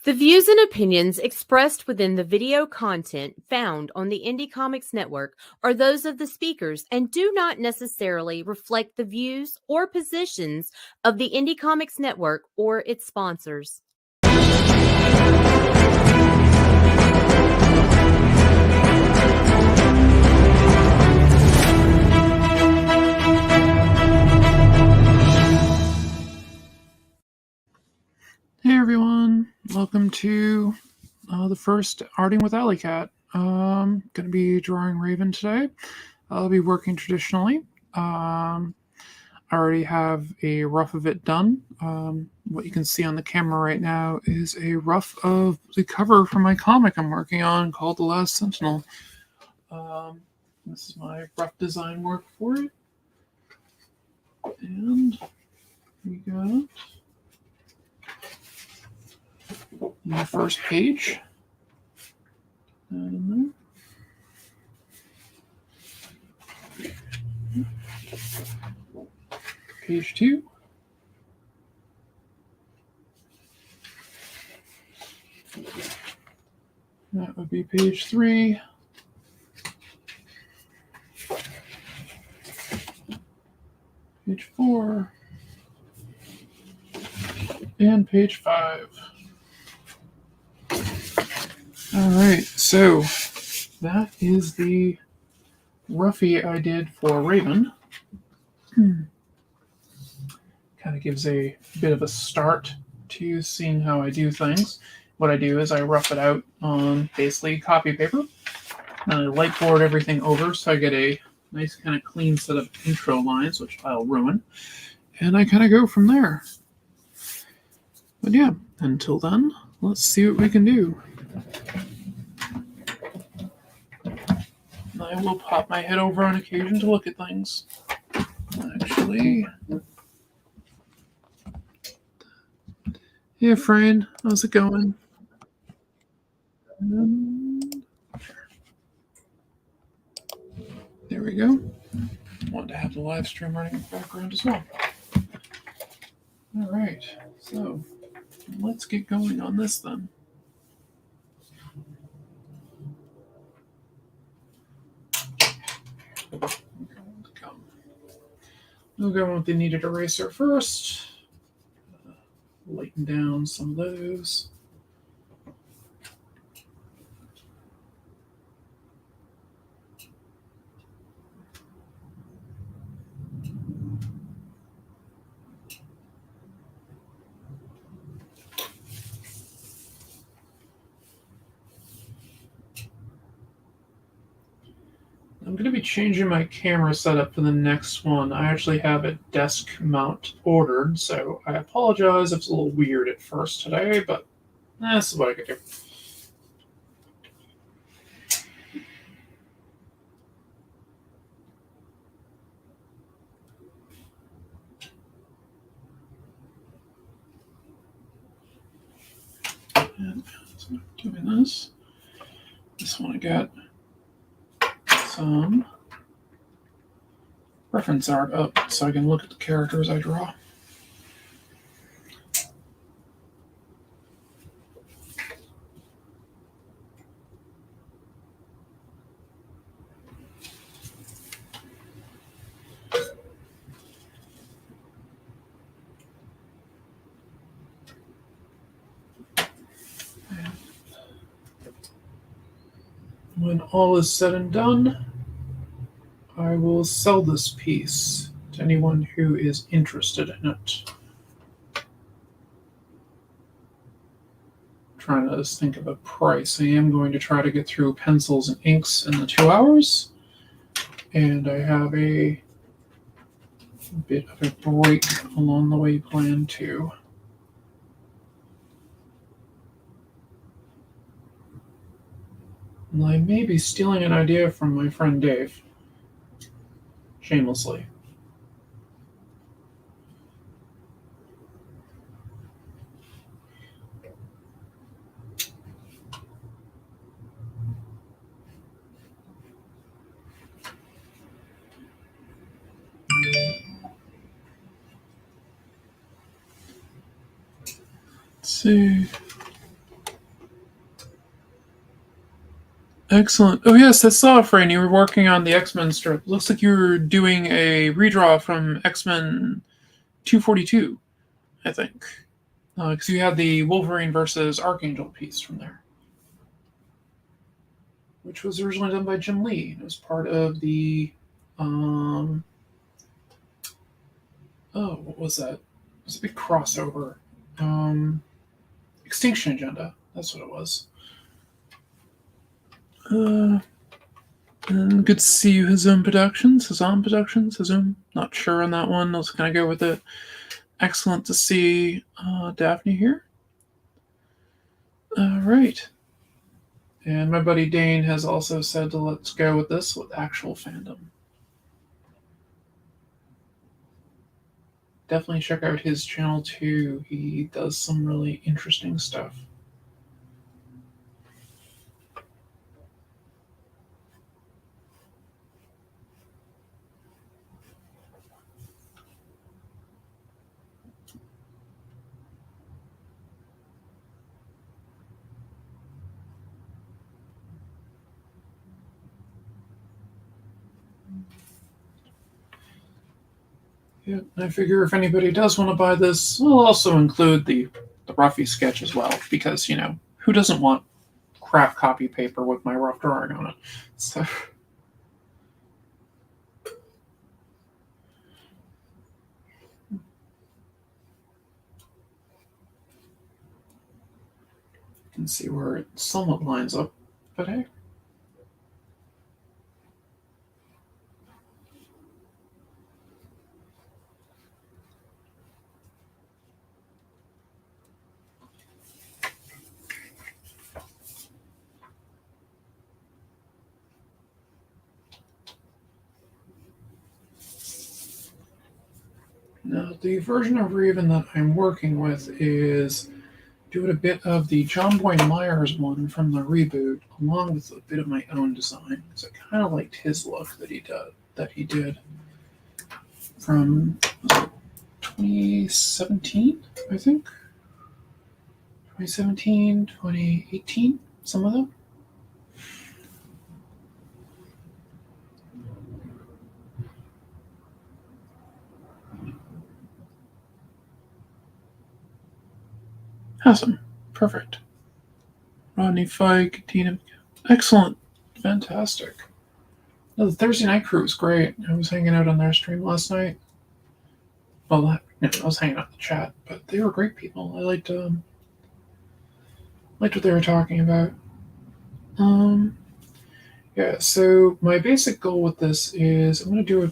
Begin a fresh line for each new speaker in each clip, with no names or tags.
The views and opinions expressed within the video content found on the Indie Comics Network are those of the speakers and do not necessarily reflect the views or positions of the Indie Comics Network or its sponsors.
Hey everyone, welcome to the first Arting with Alikat. Going to be drawing Raven today. I'll be working traditionally. I already have a rough of it done. What you can see on the camera right now is a rough of the cover for my comic I'm working on called The Last Sentinel. This is my rough design work for it. And we got the first page. And there. Page 2. That would be page 3. Page 4. And page 5. Alright, so that is the roughie I did for Raven. Kind of gives a bit of a start to seeing how I do things. What I do is I rough it out on basically copy paper, and I lightboard everything over so I get a nice kind of clean set of intro lines, which I'll ruin, and I kind of go from there. But yeah, until then, let's see what we can do. I will pop my head over on occasion to look at things. Actually, hey Fran, how's it going? There we go. Wanted to have the live stream running in the background as well. All right, so let's get going on this then. We'll go with the kneaded eraser first. Lighten down some of those. I'm going to be changing my camera setup for the next one. I actually have a desk mount ordered, so I apologize if it's a little weird at first today, but this is what I could do. And so I'm doing this. This one I got some reference art up so I can look at the characters I draw. When all is said and done, I will sell this piece to anyone who is interested in it. Trying to think of a price. I am going to try to get through pencils and inks in the 2 hours, and I have a bit of a break along the way planned too. And I may be stealing an idea from my friend Dave. Shamelessly. Let's see. Excellent. Oh yes, I saw, Fran, you were working on the X-Men strip. Looks like you were doing a redraw from X-Men 242, I think. Because you had the Wolverine versus Archangel piece from there, which was originally done by Jim Lee. It was part of the, what was that? It was a big crossover. Extinction Agenda. That's what it was. And good to see you, Hazum Productions. Not sure on that one. Let's kind of go with it. Excellent to see Daphne here. All right. And my buddy Dane has also said to let's go with this with actual fandom. Definitely check out his channel too. He does some really interesting stuff. Yeah, I figure if anybody does want to buy this, we'll also include the Ruffy sketch as well, because, you know, who doesn't want craft copy paper with my rough drawing on it? So. You can see where it somewhat lines up, but hey. Now, the version of Raven that I'm working with is doing a bit of the John Boy Myers one from the reboot, along with a bit of my own design, because I kind of liked his look that he did from 2017, I think. 2017, 2018, some of them. Awesome. Perfect. Rodney, Fyke, Tina. Excellent. Fantastic. No, the Thursday night crew was great. I was hanging out on their stream last night. Well, I was hanging out in the chat, but they were great people. I liked what they were talking about. Yeah, so my basic goal with this is I'm going to do a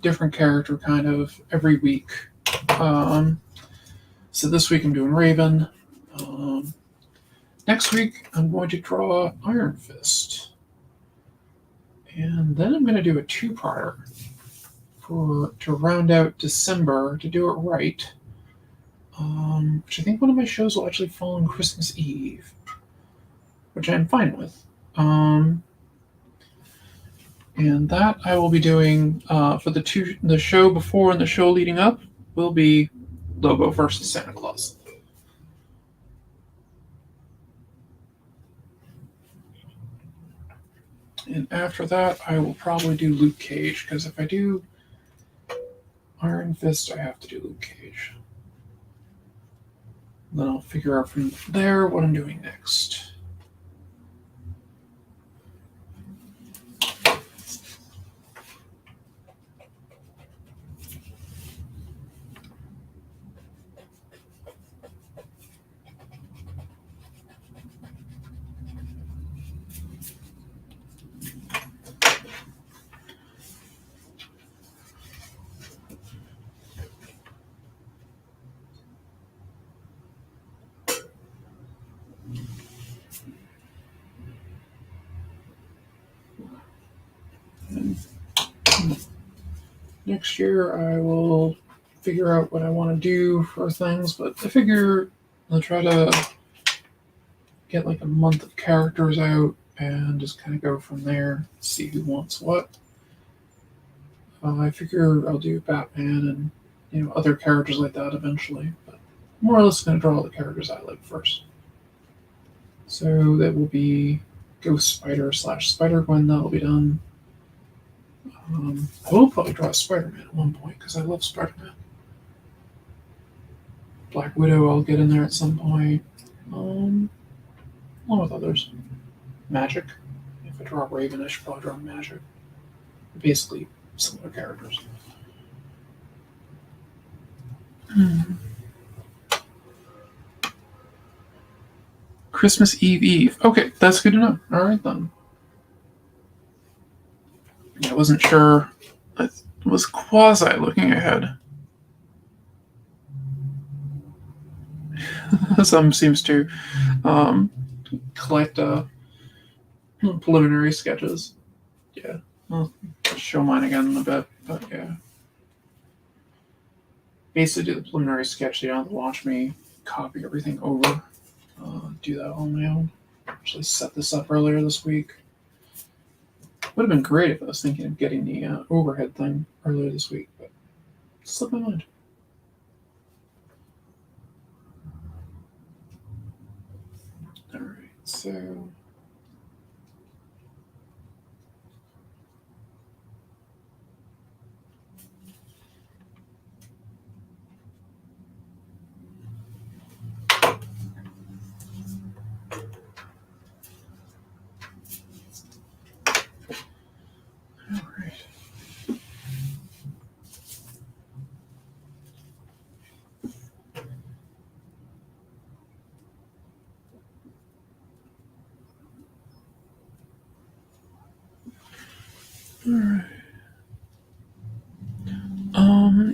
different character kind of every week. So this week I'm doing Raven. Next week I'm going to draw Iron Fist. And then I'm going to do a two-parter to round out December, to do it right. Which I think one of my shows will actually fall on Christmas Eve, which I'm fine with. And that I will be doing for the show before and the show leading up will be Lobo versus Santa Claus. And after that, I will probably do Luke Cage, because if I do Iron Fist, I have to do Luke Cage. Then I'll figure out from there what I'm doing next. Next year, I will figure out what I want to do for things, but I figure I'll try to get like a month of characters out and just kind of go from there, see who wants what. I figure I'll do Batman and other characters like that eventually, but more or less going to draw the characters I like first. So that will be Ghost Spider / Spider Gwen. That'll be done. I will probably draw Spider-Man at one point because I love Spider-Man. Black Widow I'll get in there at some point. Along with others. Magic. If I draw Raven, I should probably draw Magic. Basically similar characters. Christmas Eve. Okay, that's good to know. All right then. Yeah, I wasn't sure. I was quasi looking ahead. Some seems to collect preliminary sketches. Yeah, I'll show mine again in a bit, but yeah. Basically, do the preliminary sketch. You don't have to watch me copy everything over. Do that on my own. Actually, set this up earlier this week. Would have been great if I was thinking of getting the overhead thing earlier this week, but slipped my mind. All right, so.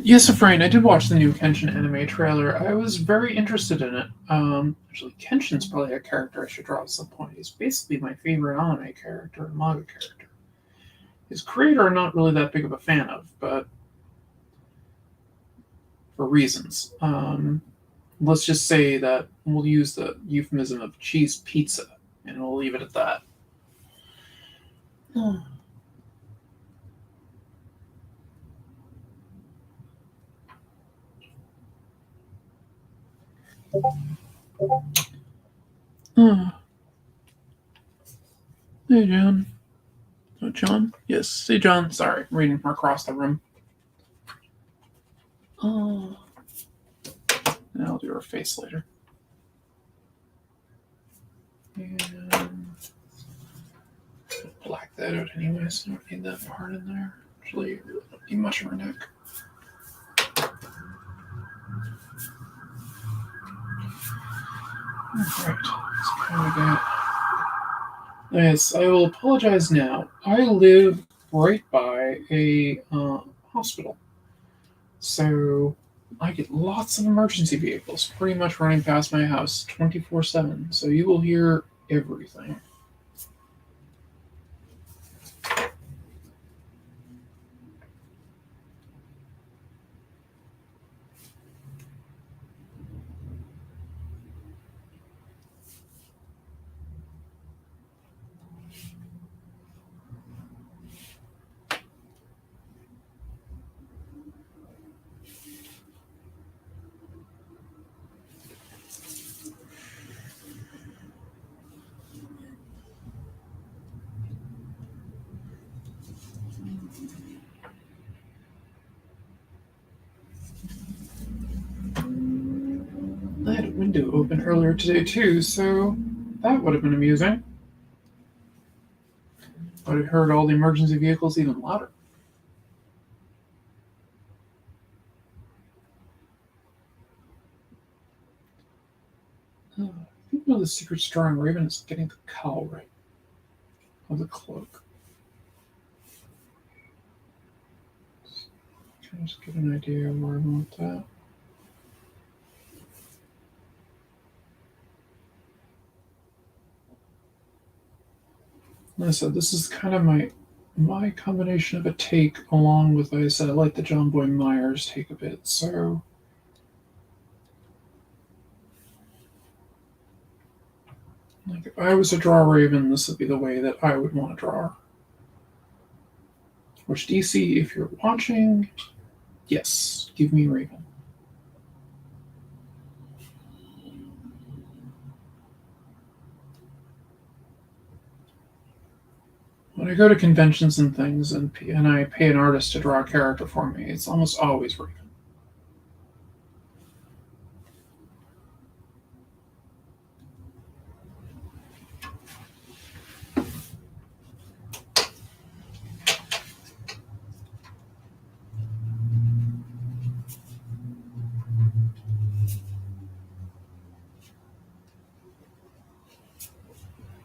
Yes, Efrain, I did watch the new Kenshin anime trailer. I was very interested in it. Actually, Kenshin's probably a character I should draw at some point. He's basically my favorite anime character and manga character. His creator I'm not really that big of a fan of, but for reasons. Let's just say that we'll use the euphemism of cheese pizza, and we'll leave it at that. Hey, John. Oh, John? Yes. Hey, John. Sorry, I'm reading from across the room. And I'll do her face later. And black that out anyway, so I don't need that part in there. Actually, you really don't need much of her neck. Alright, let's kind of get. Yes, I will apologize now. I live right by a hospital. So I get lots of emergency vehicles pretty much running past my house 24/7. So you will hear everything. I had a window open earlier today too, so that would have been amusing. But I heard all the emergency vehicles even louder. I think one of the secrets to drawing Raven is getting the cowl right. Of the cloak. Can I just get an idea of where I want that? Like I said, this is kind of my combination of a take, along with, like I said, I like the John Boy Myers take a bit, so. Like, if I was to draw Raven, this would be the way that I would want to draw her. Which, DC, if you're watching, yes, give me Raven. when I go to conventions and things and I pay an artist to draw a character for me, it's almost always Raven.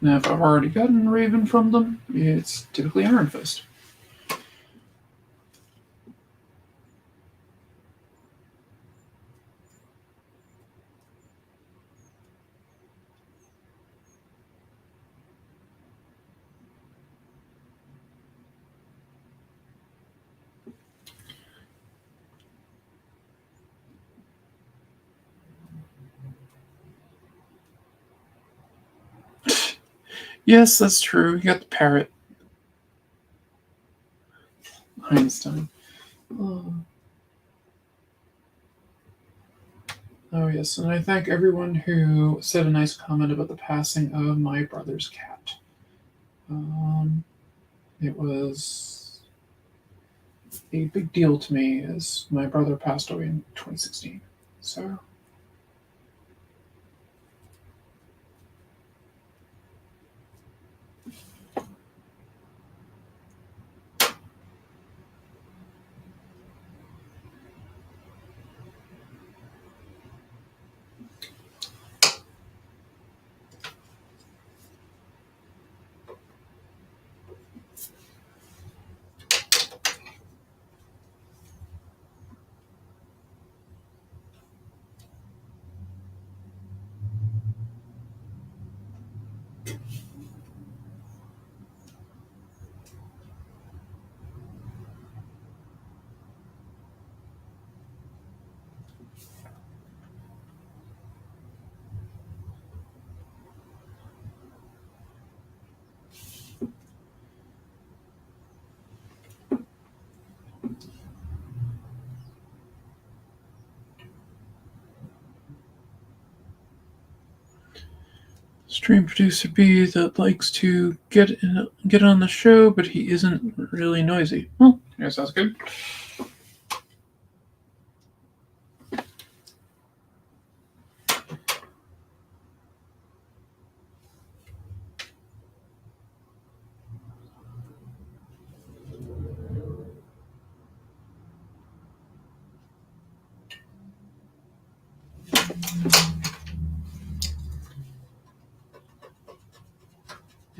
Now, if I've already gotten Raven from them, it's typically Iron Fist. Yes, that's true. You got the parrot. Einstein. Oh, yes, and I thank everyone who said a nice comment about the passing of my brother's cat. It was a big deal to me as my brother passed away in 2016. So, stream producer B that likes to get on the show, but he isn't really noisy. Well, yeah, sounds good.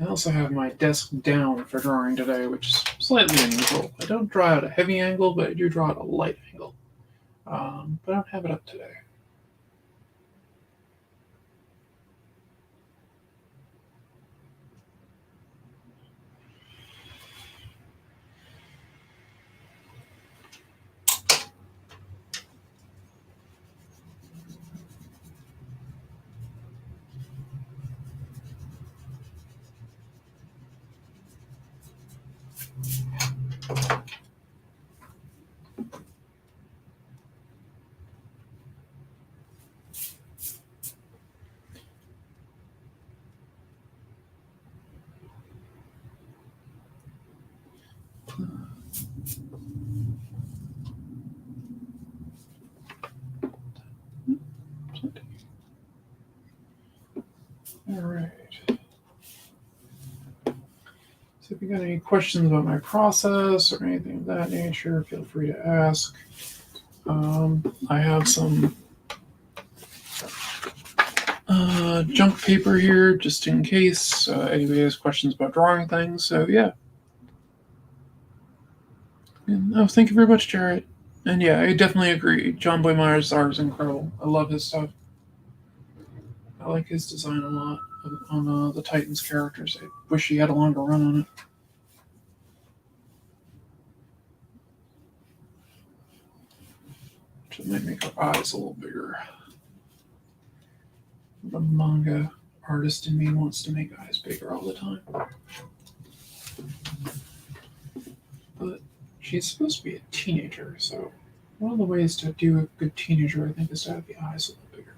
I also have my desk down for drawing today, which is slightly unusual. I don't draw at a heavy angle, but I do draw at a light angle. But I don't have it up today. All right. So if you got any questions about my process or anything of that nature, feel free to ask. I have some junk paper here just in case anybody has questions about drawing things. So yeah. And, thank you very much, Jarrett. And yeah, I definitely agree. John Boymeier's art is incredible. I love his stuff. I like his design a lot on the Titans characters. I wish he had a longer run on it. Which might make our eyes a little bigger. The manga artist in me wants to make eyes bigger all the time. But she's supposed to be a teenager, so one of the ways to do a good teenager, I think, is to have the eyes a little bigger.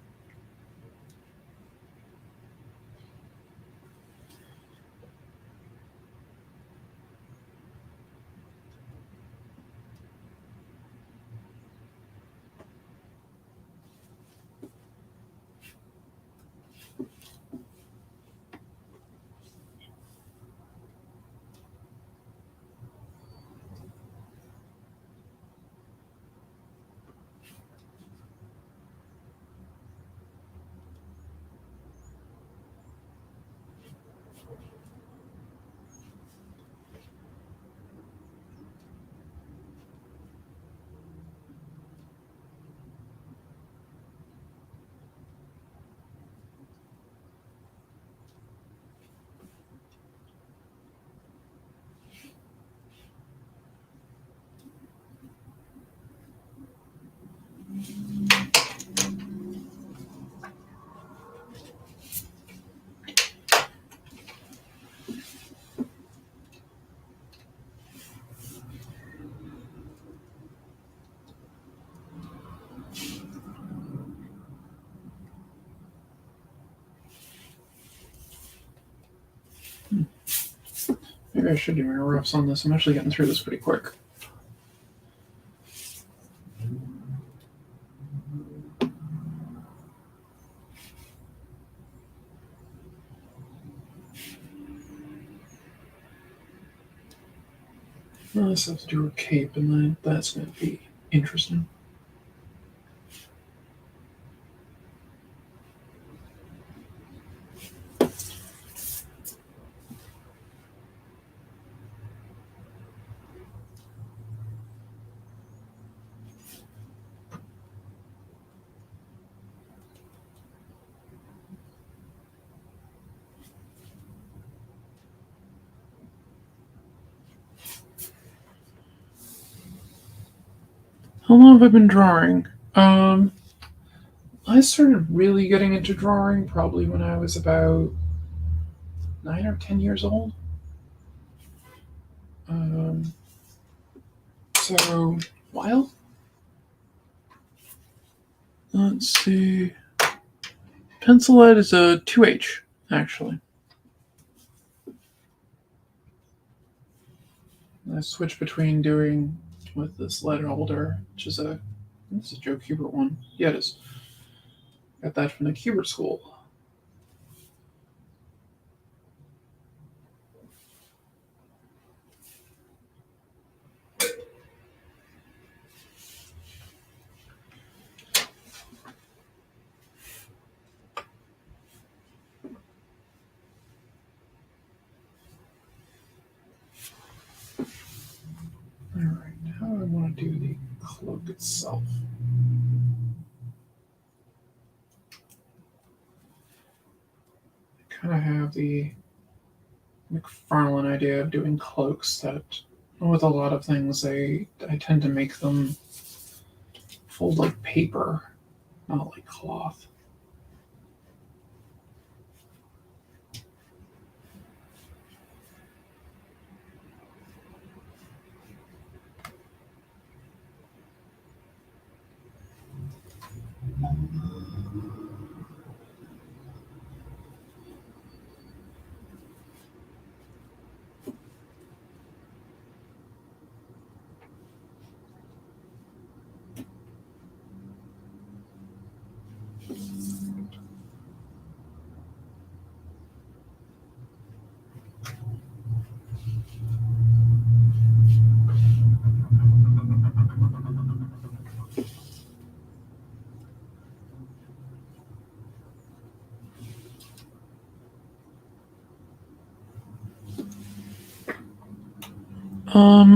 Maybe I should do my roughs on this. I'm actually getting through this pretty quick. Well, this has to do a cape, and then that's going to be interesting. How long have I been drawing? I started really getting into drawing probably when I was about 9 or 10 years old. So, while? Let's see. Pencil lead is a 2H, actually. I switch between doing with this lead holder, which is this is a Joe Kubert one. Yeah, it is. Got that from the Kubert School. Alright, now I want to do the cloak itself. I kind of have the McFarlane idea of doing cloaks that, with a lot of things, I tend to make them fold like paper, not like cloth.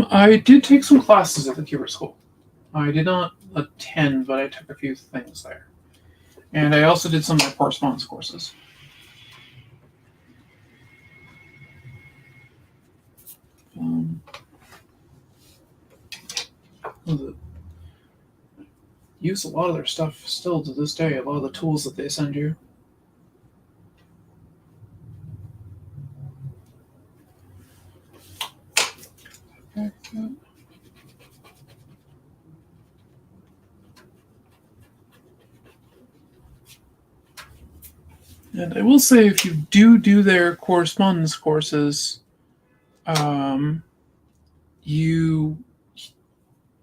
I did take some classes at the Kubert School. I did not attend, but I took a few things there. And I also did some of my correspondence courses. Use a lot of their stuff still to this day, a lot of the tools that they send you. And I will say, if you do their correspondence courses, you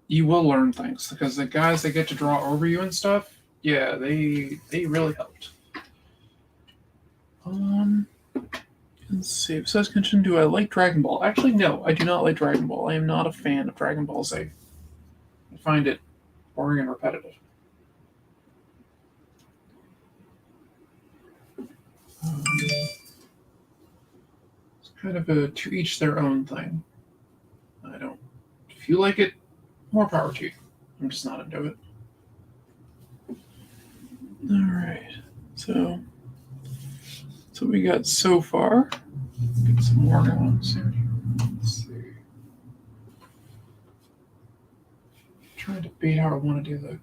will learn things, because the guys that get to draw over you and stuff, yeah, they really helped. Let's see. Besides mention, do I like Dragon Ball? Actually, no, I do not like Dragon Ball. I am not a fan of Dragon Ball Z. I find it boring and repetitive. It's kind of a to each their own thing. I don't. If you like it, more power to you. I'm just not into it. All right. So we got so far. Get some more ones here. Let's see. Trying to beat how I want to do the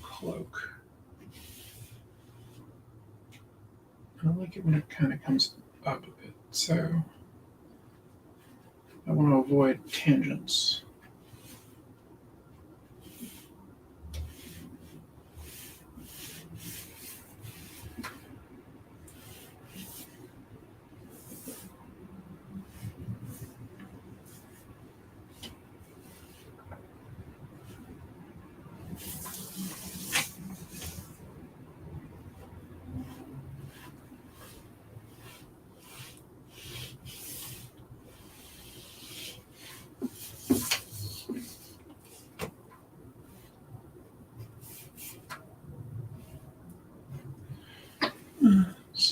cloak. I like it when it kind of comes up a bit, so I want to avoid tangents.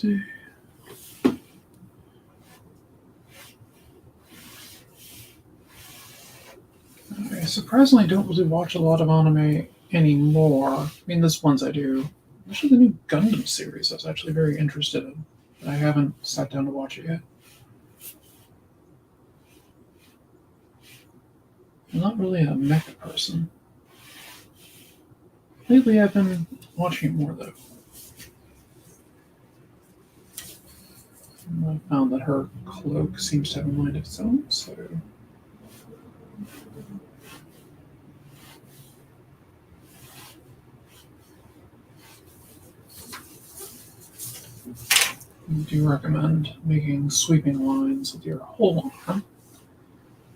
see. I surprisingly don't really watch a lot of anime anymore. I mean, this ones I do. Actually, the new Gundam series I was actually very interested in, but I haven't sat down to watch it yet. I'm not really a mecha person. Lately, I've been watching it more, though. I found that her cloak seems to have a mind of its own, so... I do recommend making sweeping lines with your whole arm.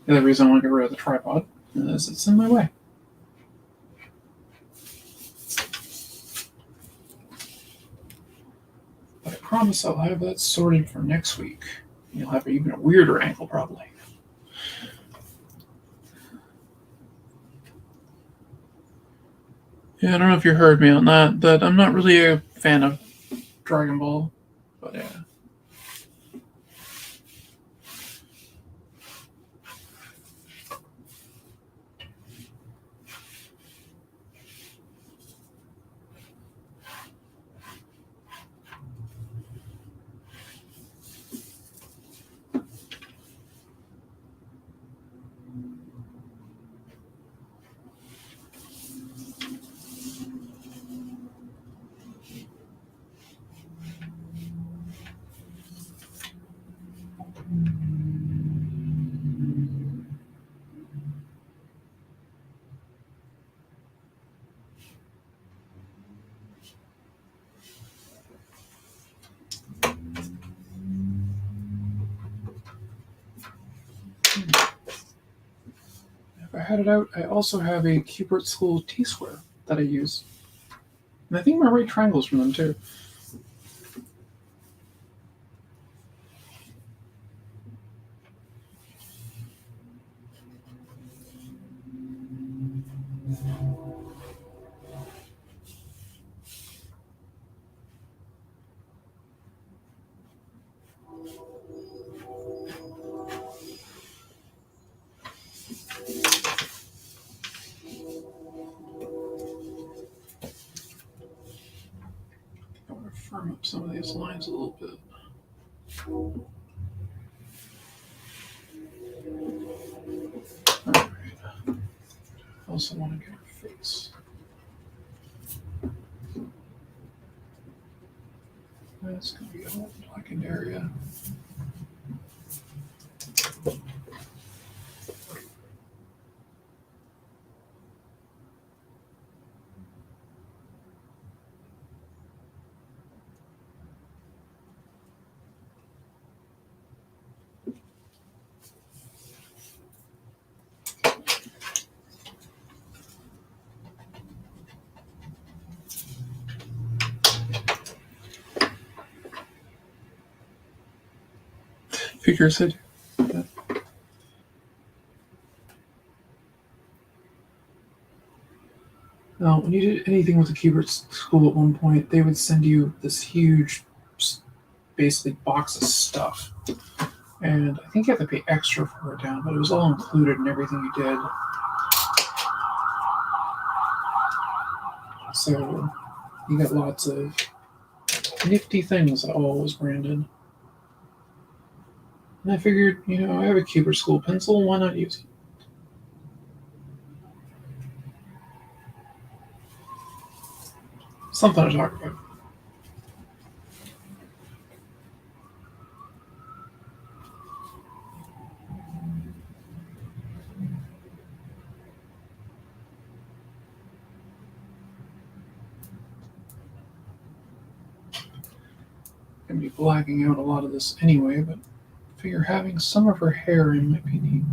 The other reason I want to get rid of the tripod is it's in my way. But I promise I'll have that sorted for next week. You'll have even a weirder ankle, probably. Yeah, I don't know if you heard me on that I'm not really a fan of Dragon Ball, but yeah. If I had it out, I also have a Cubert School T-square that I use. And I think my right triangle's from them, too. I want to firm up some of these lines a little bit. Alright. I also want to get her face. That's going to be a whole blackened area. Figures it. Now, when you did anything with the Cubert School at one point, they would send you this huge, basically, box of stuff. And I think you have to pay extra for it down, but it was all included in everything you did. So you got lots of nifty things that all was branded. And I figured, I have a Cubert School pencil, why not use it? Something to talk about. Gonna be blacking out a lot of this anyway, but I figure having some of her hair in might be neat.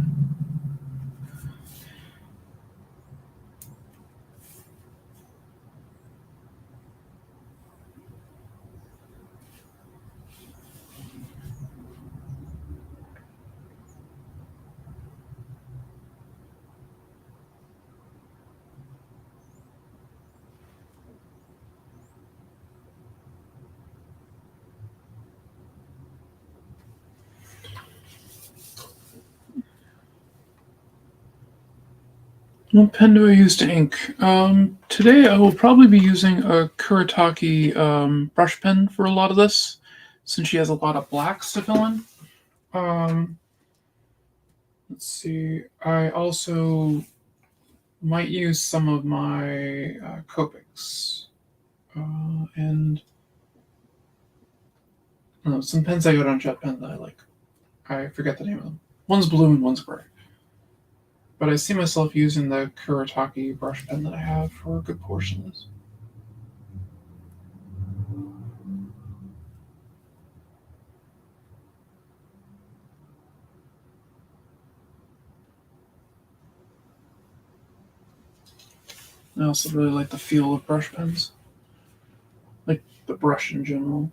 What pen do I use to ink? Today I will probably be using a Kuretake brush pen for a lot of this, since she has a lot of blacks to fill in. Let's see. I also might use some of my Copics. And some pens I got on JetPen that I like. I forget the name of them. One's blue and one's gray. But I see myself using the Kuretake brush pen that I have for a good portion of this. I also really like the feel of brush pens. Like the brush in general.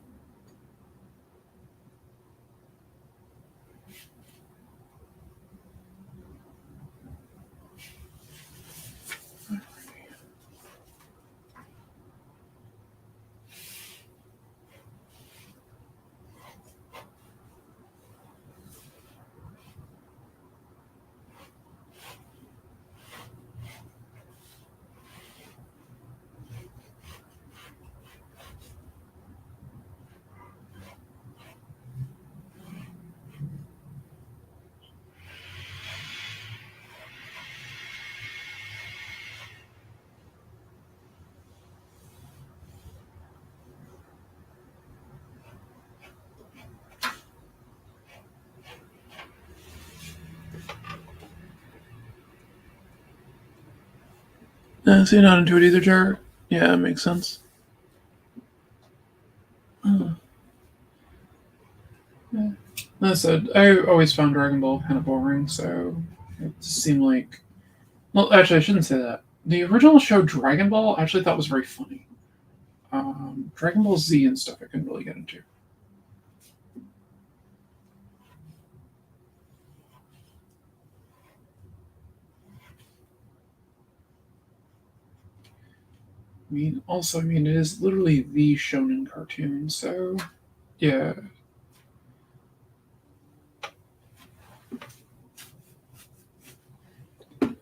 So you're not into it either, Jared? Yeah, it makes sense. Yeah. That said, I always found Dragon Ball kind of boring, so it seemed like... Well, actually, I shouldn't say that. The original show Dragon Ball I actually thought was very funny. Dragon Ball Z and stuff I couldn't really get into. I mean, it is literally the shonen cartoon, so yeah. And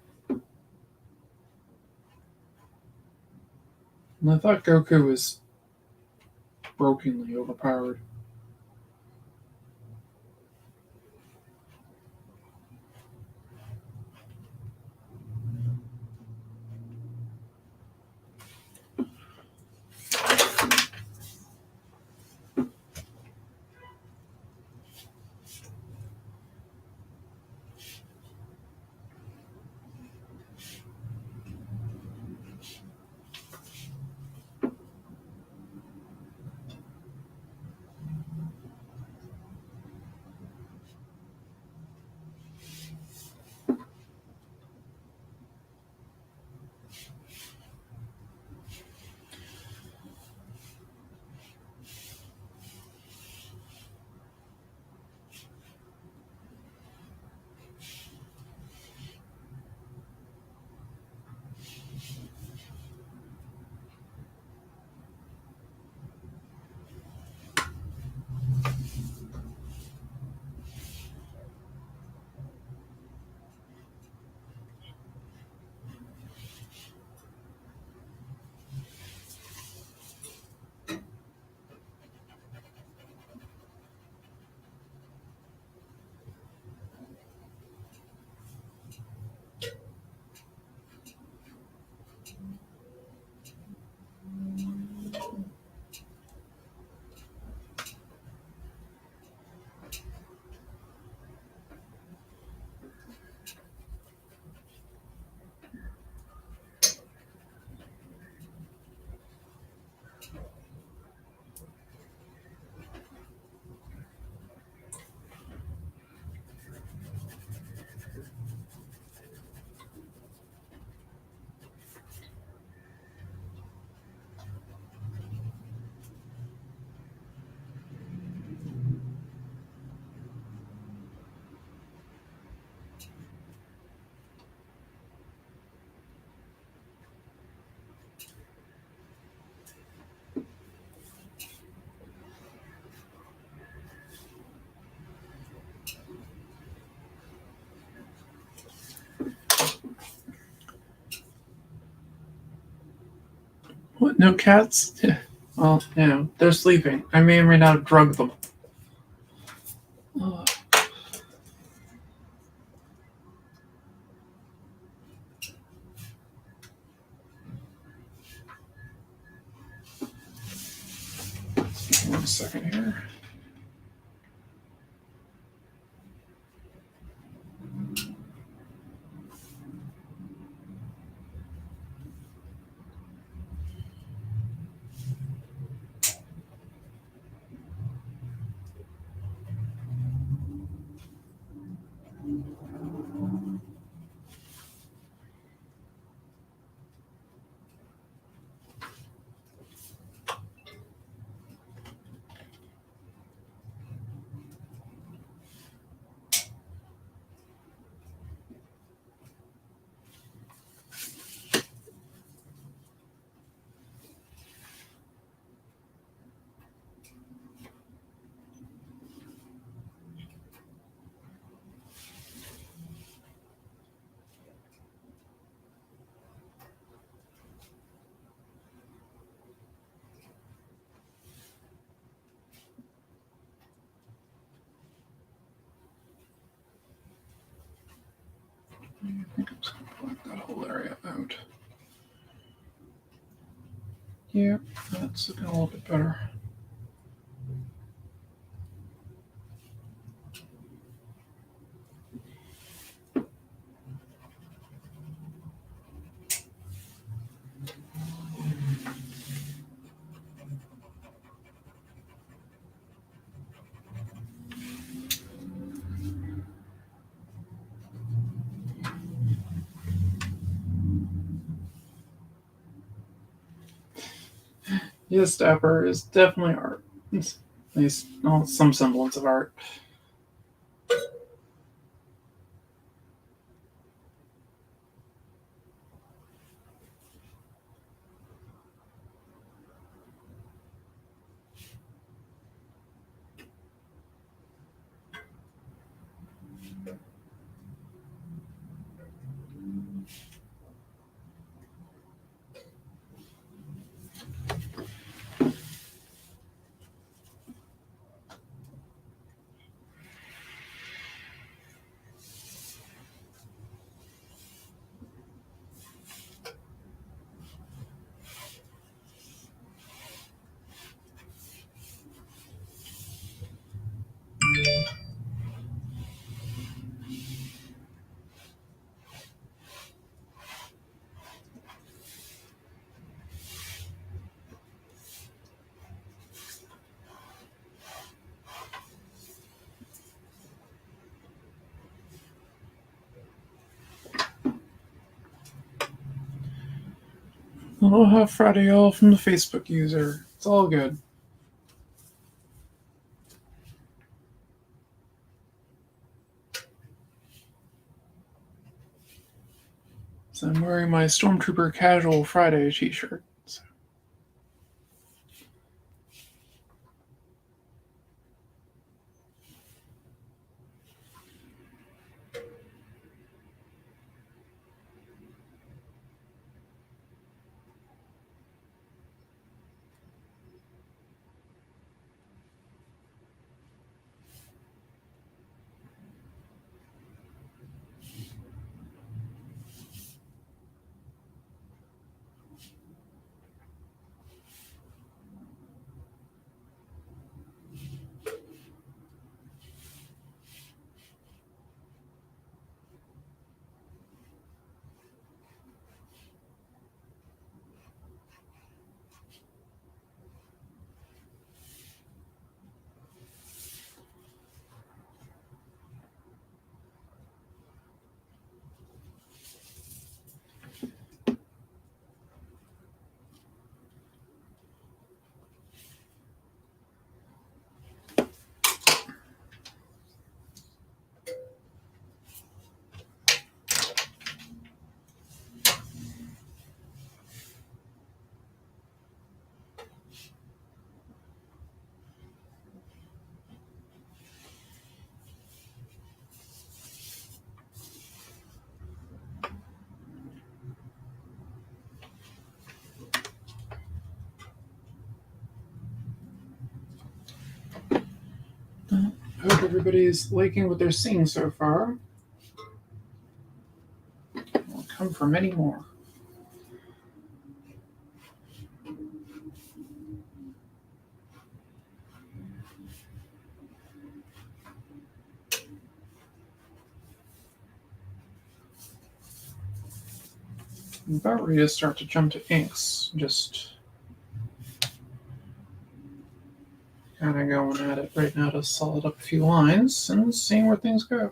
I thought Goku was brokenly overpowered. No cats? Well, they're sleeping. I may or may not have drugged them. Oh. One second here. I think I'm just going to black that whole area out. Yeah, that's looking a little bit better. Yes, Dapper is definitely art. It's at least some semblance of art. Aloha Friday all from the Facebook user. It's all good. So I'm wearing my Stormtrooper Casual Friday t-shirt. So. Hope everybody's liking what they're seeing so far. We'll come for many more. I'm about ready to start to jump to inks. Just kind of going at it right now to solid up a few lines and seeing where things go.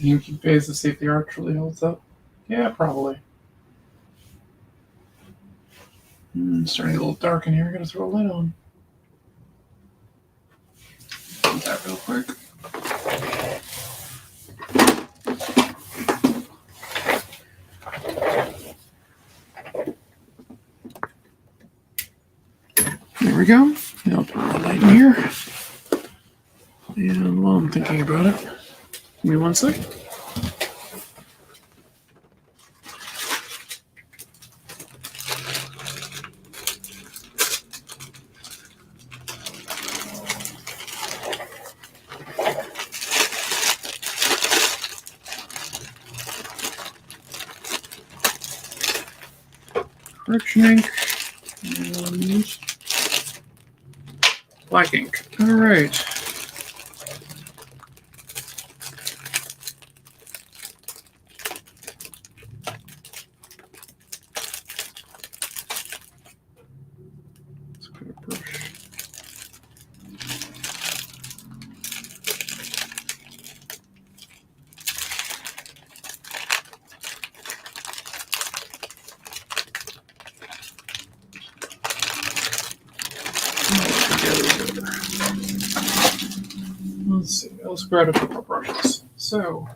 Inky phase to see if the arch really holds up. Yeah, probably. Starting to get a little dark in here. I gotta throw a light on. Do that real quick. There we go. I'll put a light in here. And while I'm thinking about it, give me one sec. Correction ink and black ink. All right. Let's put a brush. Let's see. Let's grab a couple of brushes. So.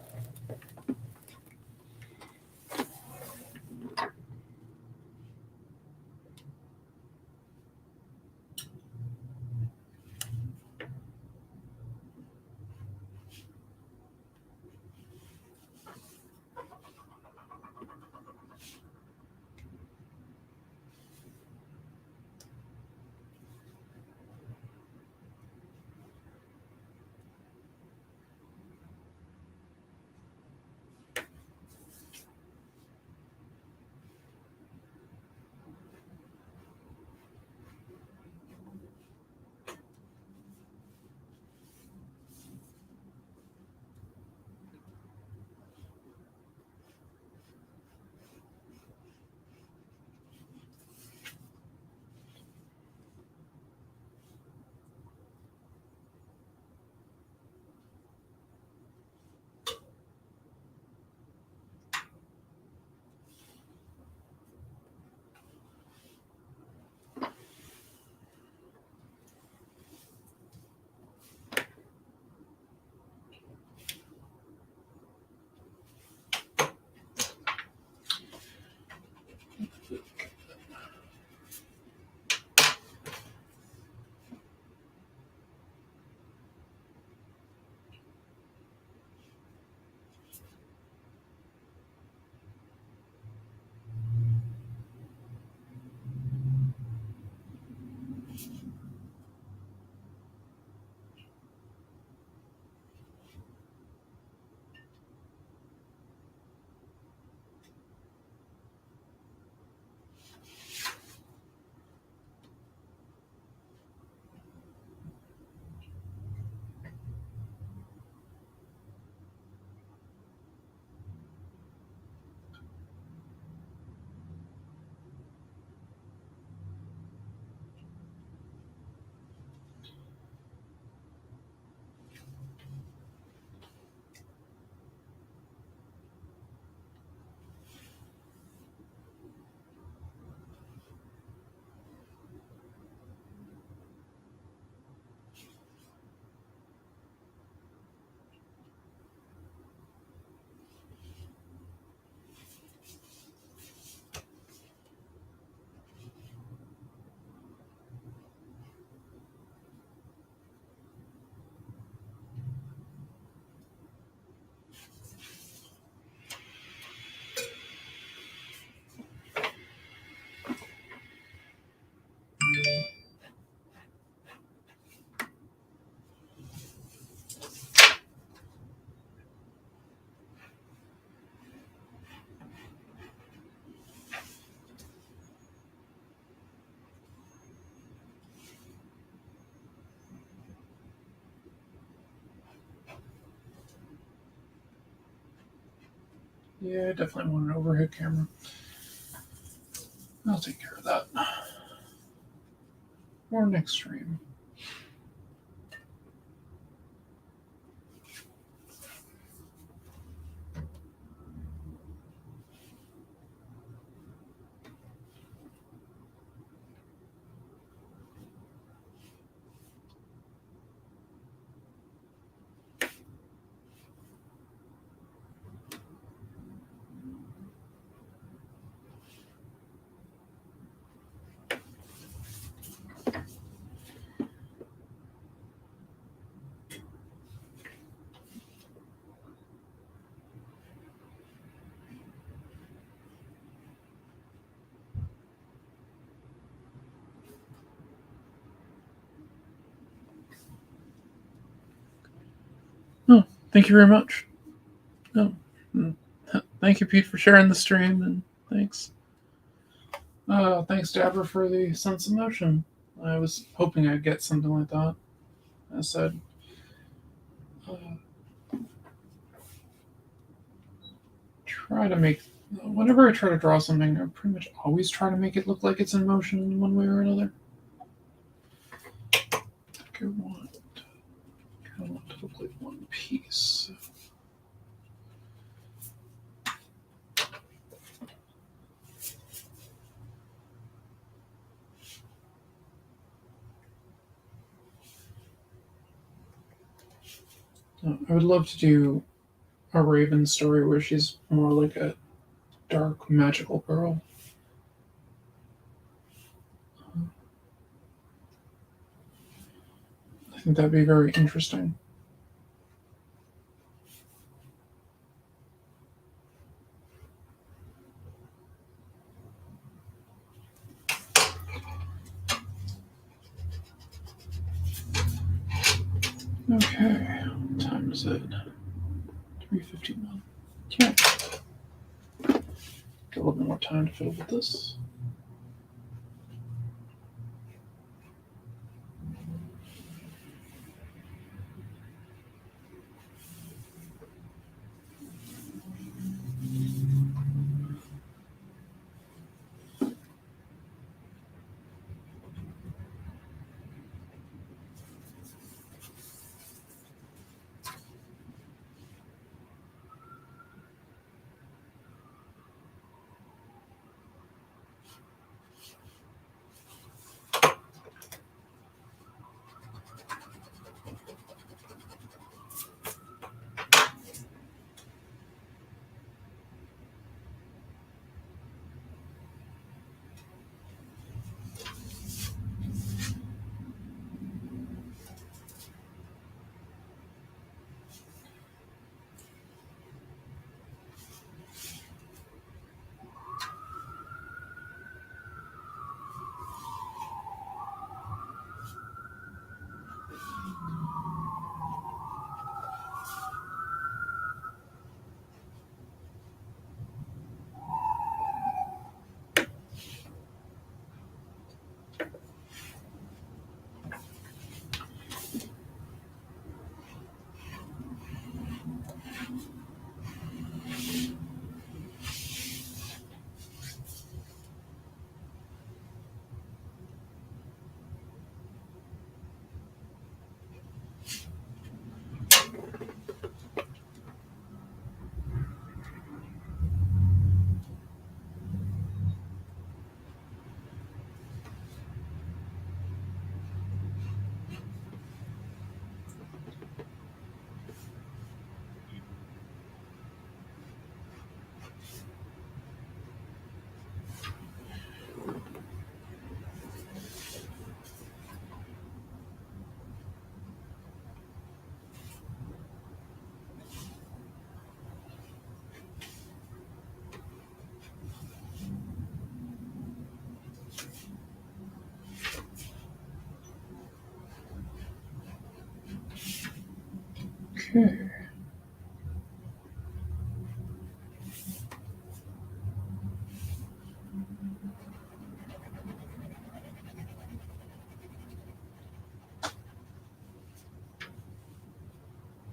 Yeah, I definitely want an overhead camera. I'll take care of that. Or next stream. Oh, thank you very much. Oh, thank you, Pete, for sharing the stream, and thanks. Thanks, Dabber, for the sense of motion. I was hoping I'd get something like that. I said, try to make. Whenever I try to draw something, I pretty much always try to make it look like it's in motion in one way or another. I want to look like one piece. I would love to do a Raven story where she's more like a dark magical girl. I think that'd be very interesting. Okay, what time is it? 3:51. Okay. Got a little bit more time to fiddle with this. Okay.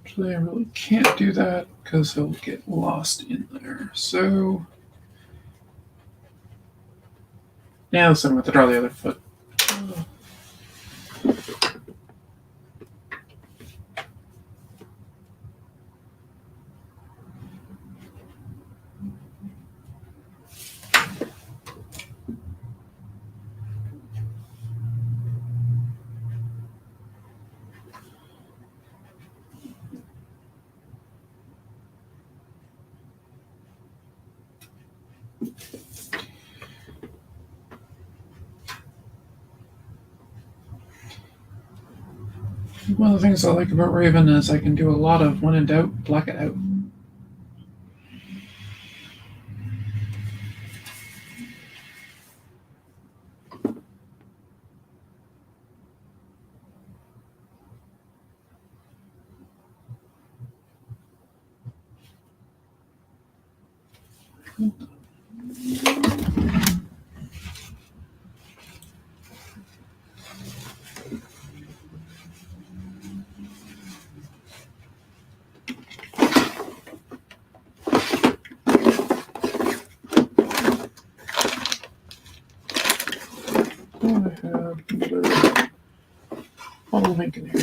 Actually, I really can't do that because he'll get lost in there. So now let's with to draw the other foot. One of the things I like about Raven is I can do a lot of when in doubt, black it out. I have another bottle of ink in here.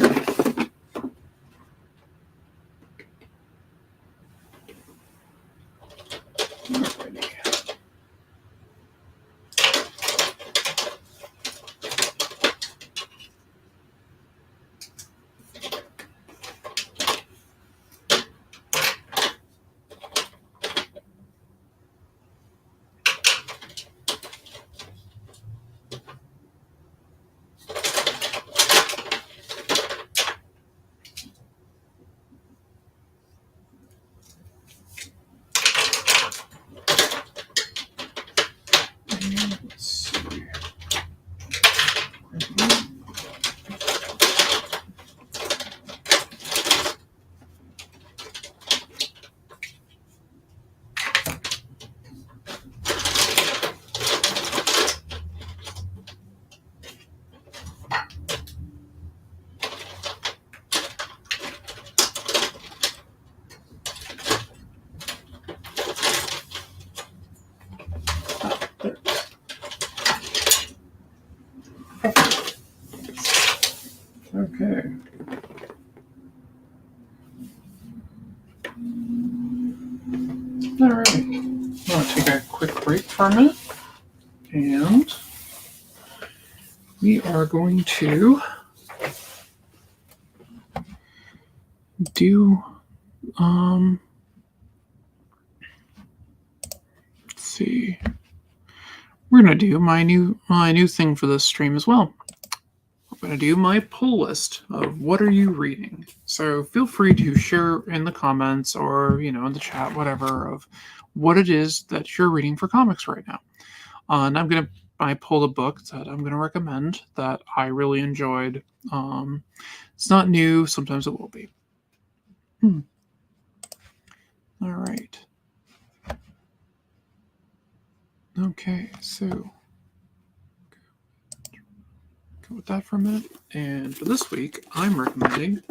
Alrighty. Okay. Alright. I'm going to take a quick break for a minute. And we are going to do let's see. We're gonna do my new thing for this stream as well. I'm gonna do my pull list of what are you reading. So feel free to share in the comments or in the chat, whatever, of what it is that you're reading for comics right now. And I pulled a book that I'm gonna recommend that I really enjoyed. It's not new, sometimes it will be. All right. Okay, so go with that for a minute. And for this week, I'm recommending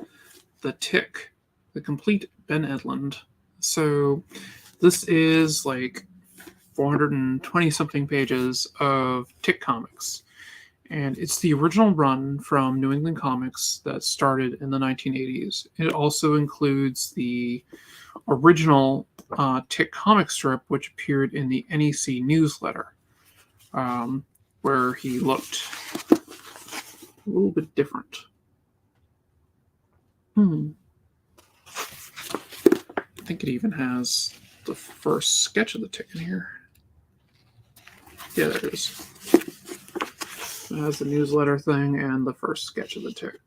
The Tick, the complete Ben Edlund. So this is like 420 something pages of Tick comics. And it's the original run from New England Comics that started in the 1980s. It also includes the original Tick comic strip, which appeared in the NEC newsletter, where he looked a little bit different. I think it even has the first sketch of the Tick in here. Yeah, there it is. It has the newsletter thing and the first sketch of the Tick.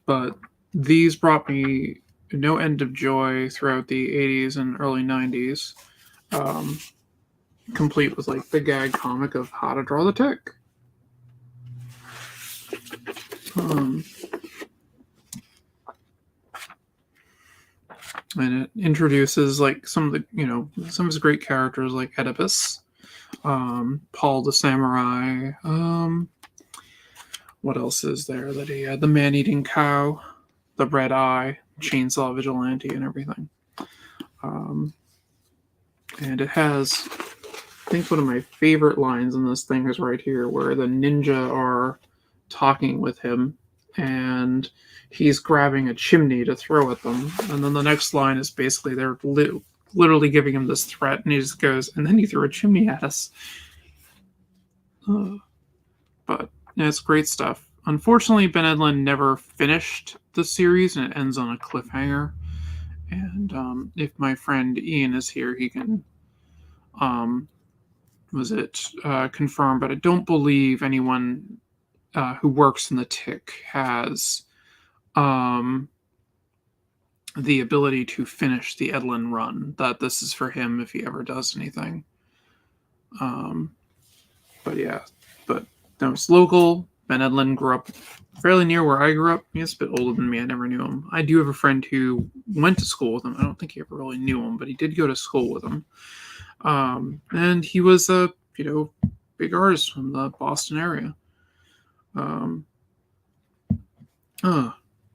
But these brought me no end of joy throughout the 80s and early 90s. Complete with like the gag comic of how to draw the Tick. And it introduces like some of his great characters like Oedipus, Paul the Samurai. What else is there that he had? The man-eating cow. the red eye, chainsaw vigilante, and everything. And it has, I think one of my favorite lines in this thing is right here, where the ninja are talking with him, and he's grabbing a chimney to throw at them. And then the next line is basically they're literally giving him this threat, and he just goes, "And then you threw a chimney at us." But yeah, it's great stuff. Unfortunately, Ben Edlund never finished the series, and it ends on a cliffhanger. And if my friend Ian is here, he can confirm, but I don't believe anyone who works in the Tick has the ability to finish the Edlund run. That this is for him if he ever does anything. But yeah, but no, it's local. Ben Edlund grew up fairly near where I grew up. He's a bit older than me. I never knew him. I do have a friend who went to school with him. I don't think he ever really knew him, but he did go to school with him. And he was a big artist from the Boston area.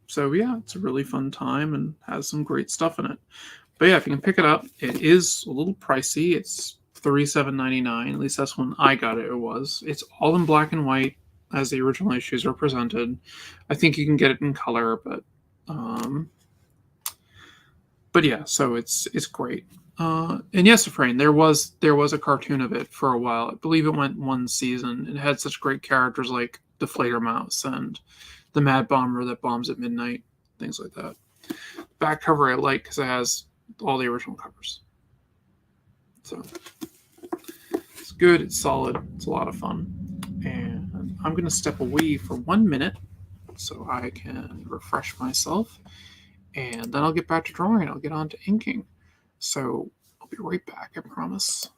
So yeah, it's a really fun time and has some great stuff in it. But yeah, if you can pick it up, it is a little pricey. It's $37.99. At least that's when I got it. It was. It's all in black and white as the original issues are presented. I think you can get it in color, but yeah. So it's great. And yes, Efrain, there was a cartoon of it for a while. I believe it went one season. It had such great characters like the Flater Mouse and the Mad Bomber that bombs at midnight, things like that. Back cover I like because it has all the original covers. So it's good, it's solid, it's a lot of fun. And I'm going to step away for 1 minute so I can refresh myself. And then I'll get back to drawing. I'll get on to inking. So I'll be right back, I promise.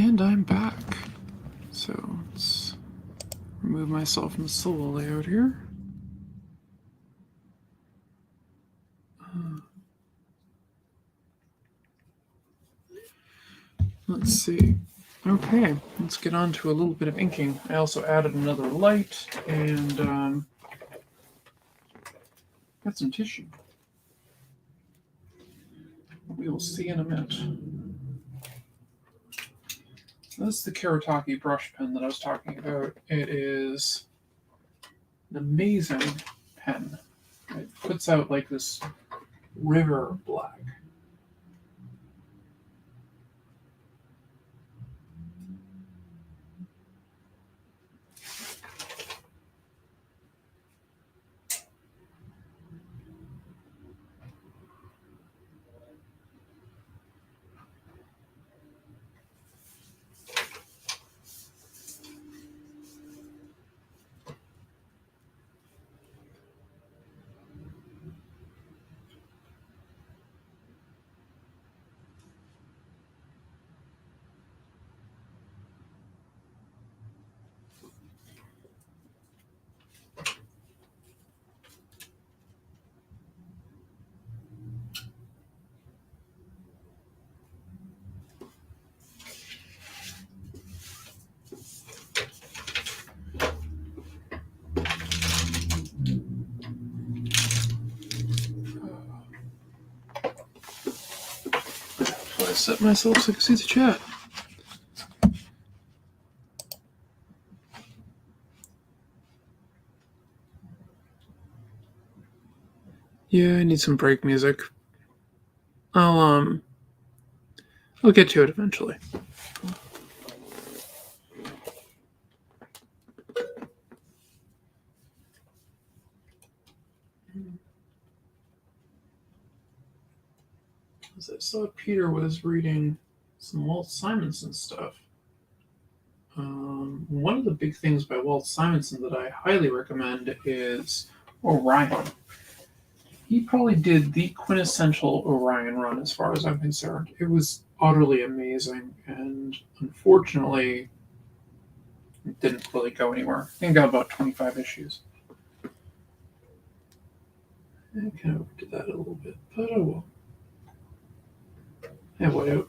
And I'm back. So let's remove myself from the solo layout here. Let's see. Okay, let's get on to a little bit of inking. I also added another light and got some tissue. We will see in a minute. This is the Karataki brush pen that I was talking about. It is an amazing pen. It puts out like this river of black. I set myself so I can see the chat. Yeah, I need some break music. I'll get to it eventually. As I saw Peter was reading some Walt Simonson stuff. One of the big things by Walt Simonson that I highly recommend is Orion. He probably did the quintessential Orion run as far as I'm concerned. It was utterly amazing, and unfortunately, it didn't really go anywhere. I think it got about 25 issues. I kind of did that a little bit, but oh well. Yeah, what?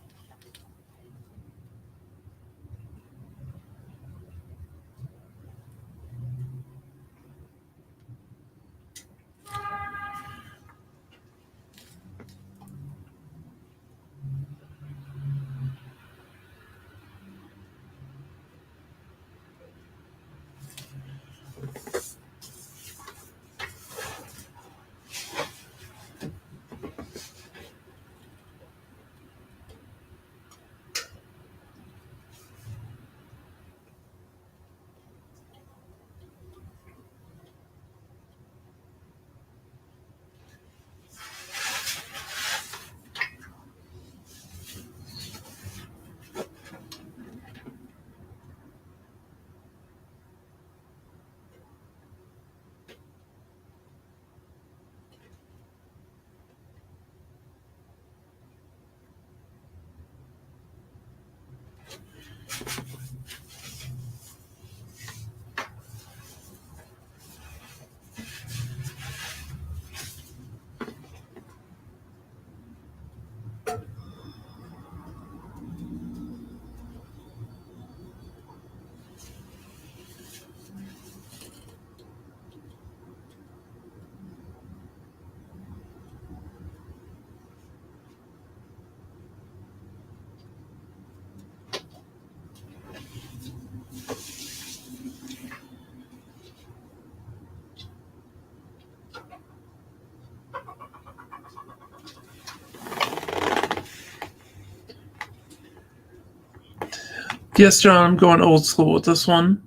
Yes, John, I'm going old school with this one.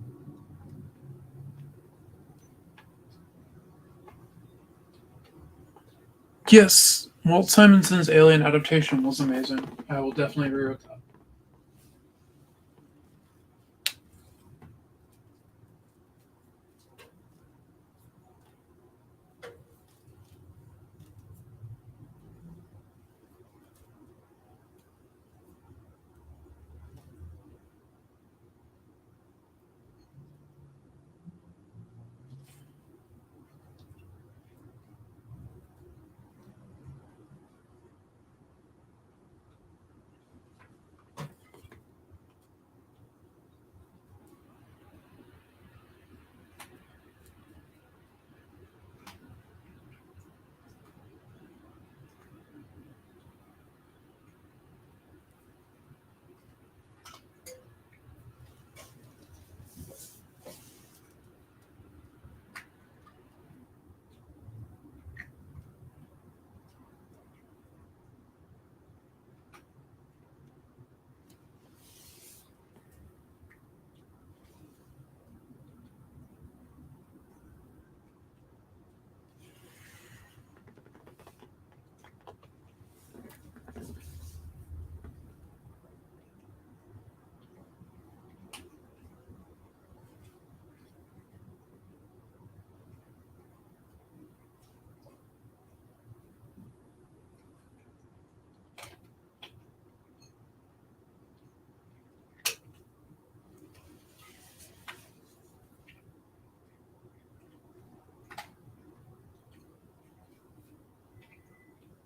Yes, Walt Simonson's Alien adaptation was amazing. I will definitely agree with that.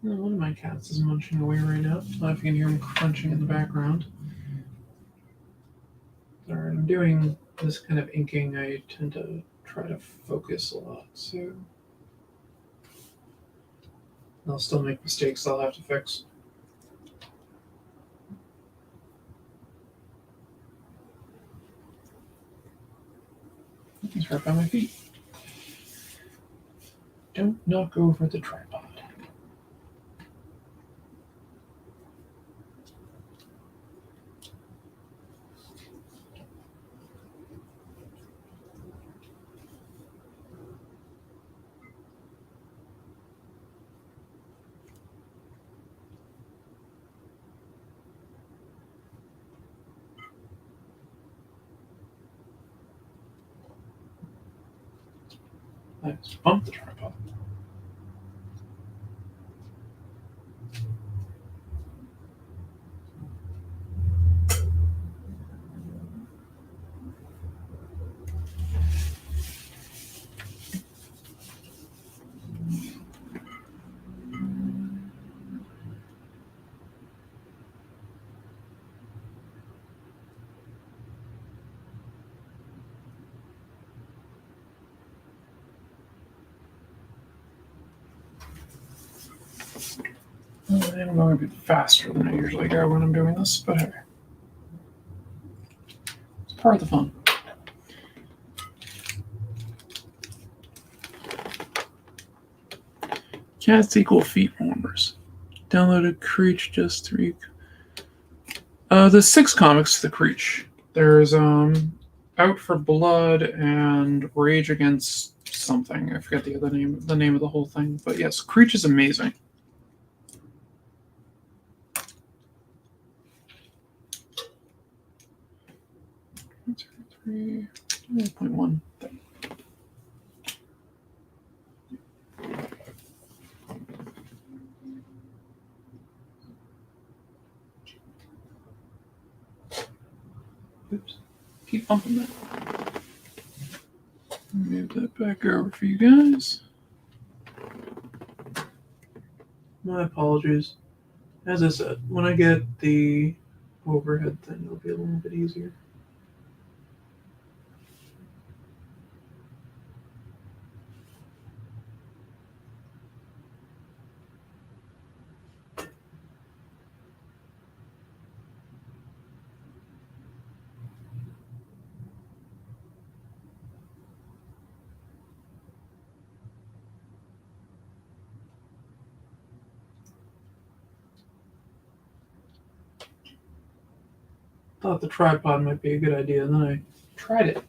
One of my cats is munching away right now. I don't know if you can hear him crunching in the background. Sorry, I'm doing this kind of inking. I tend to try to focus a lot, so I'll still make mistakes I'll have to fix. He's right by my feet. Don't knock over the tripod. Let's bump the tripod. I'm going a bit faster than I usually go when I'm doing this, but hey, it's part of the fun. Cats equal feet warmers. Downloaded Creech just 3. There's 6 comics to the Creech. There's Out for Blood and Rage Against something. I forget the name of the whole thing. But yes, Creech is amazing. Three, 0.1. Oops. Keep bumping that. Move that back over for you guys. My apologies. As I said, when I get the overhead thing, it'll be a little bit easier. Thought the tripod might be a good idea, and then I tried it.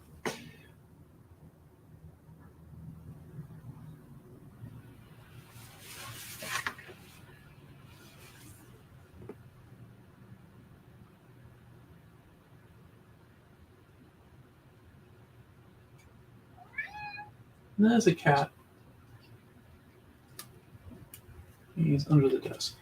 And there's a cat. He's under the desk.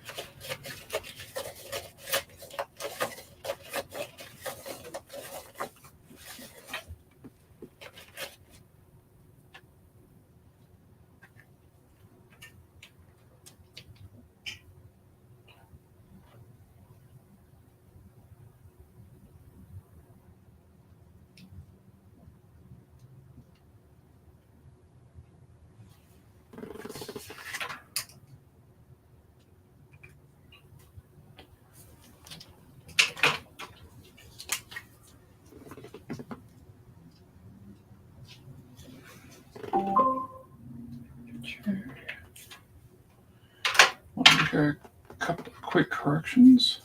Want to make a couple of quick corrections.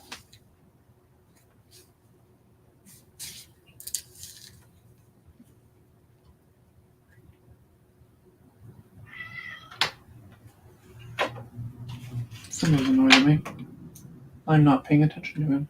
Somebody's annoying me. I'm not paying attention to him.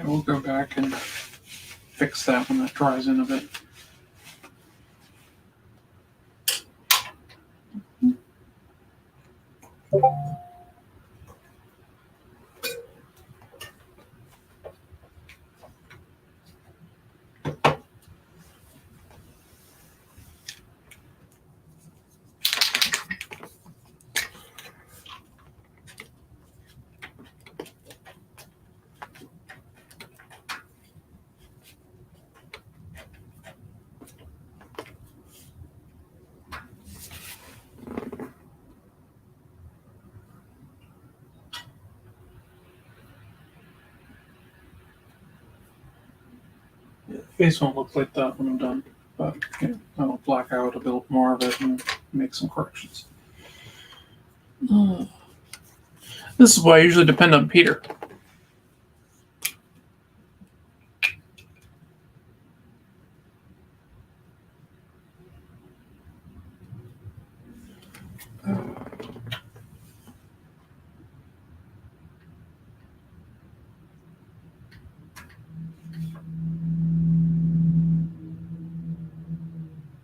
I will go back and fix that when that dries in a bit. Face won't look like that when I'm done, but I'll black out a bit more of it and make some corrections. This is why I usually depend on Peter.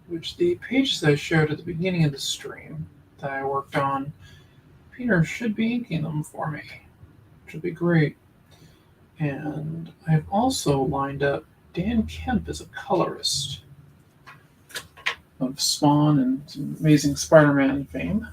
Which the pages I showed at the beginning of the stream that I worked on, Peter should be inking them for me, which would be great. And I've also lined up Dan Kemp as a colorist of Spawn and some Amazing Spider-Man fame.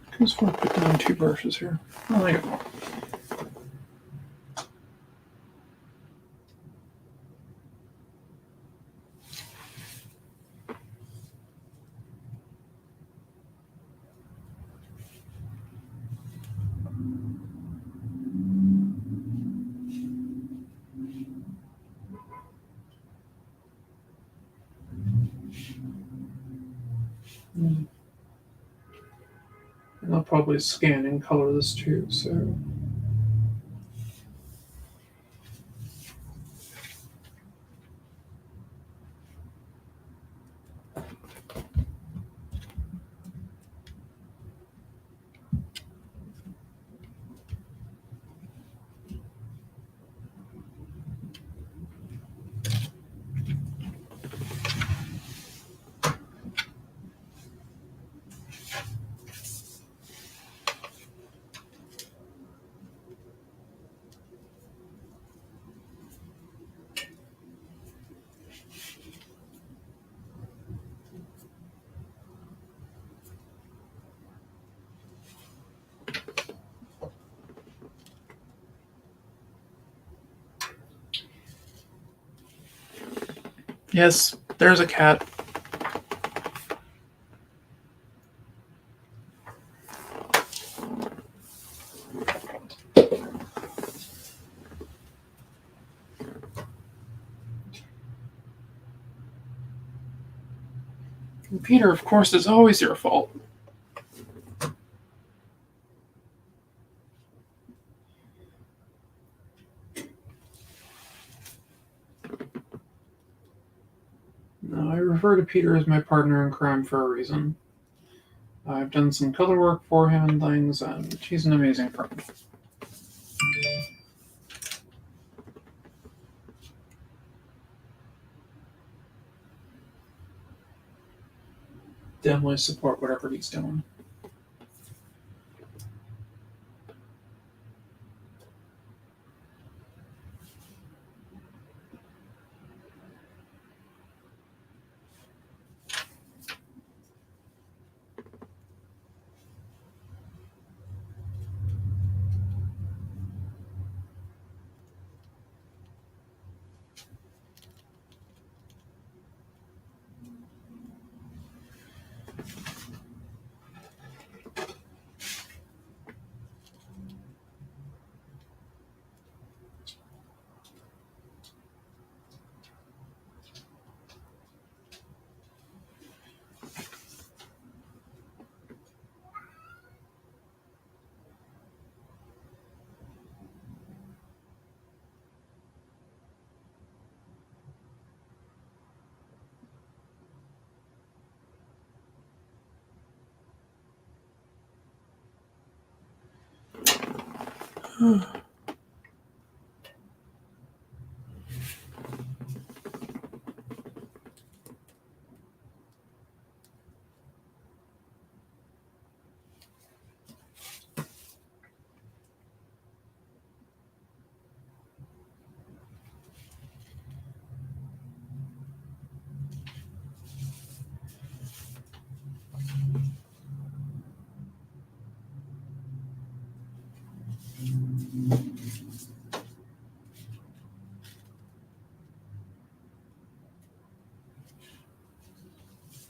I just want to put down 2 brushes here. Oh, I got more. And I'll probably scan and color this too, so. Yes, there's a cat. And Peter, of course, is always your fault. No, I refer to Peter as my partner in crime for a reason. I've done some color work for him and things, and he's an amazing friend. Definitely support whatever he's doing.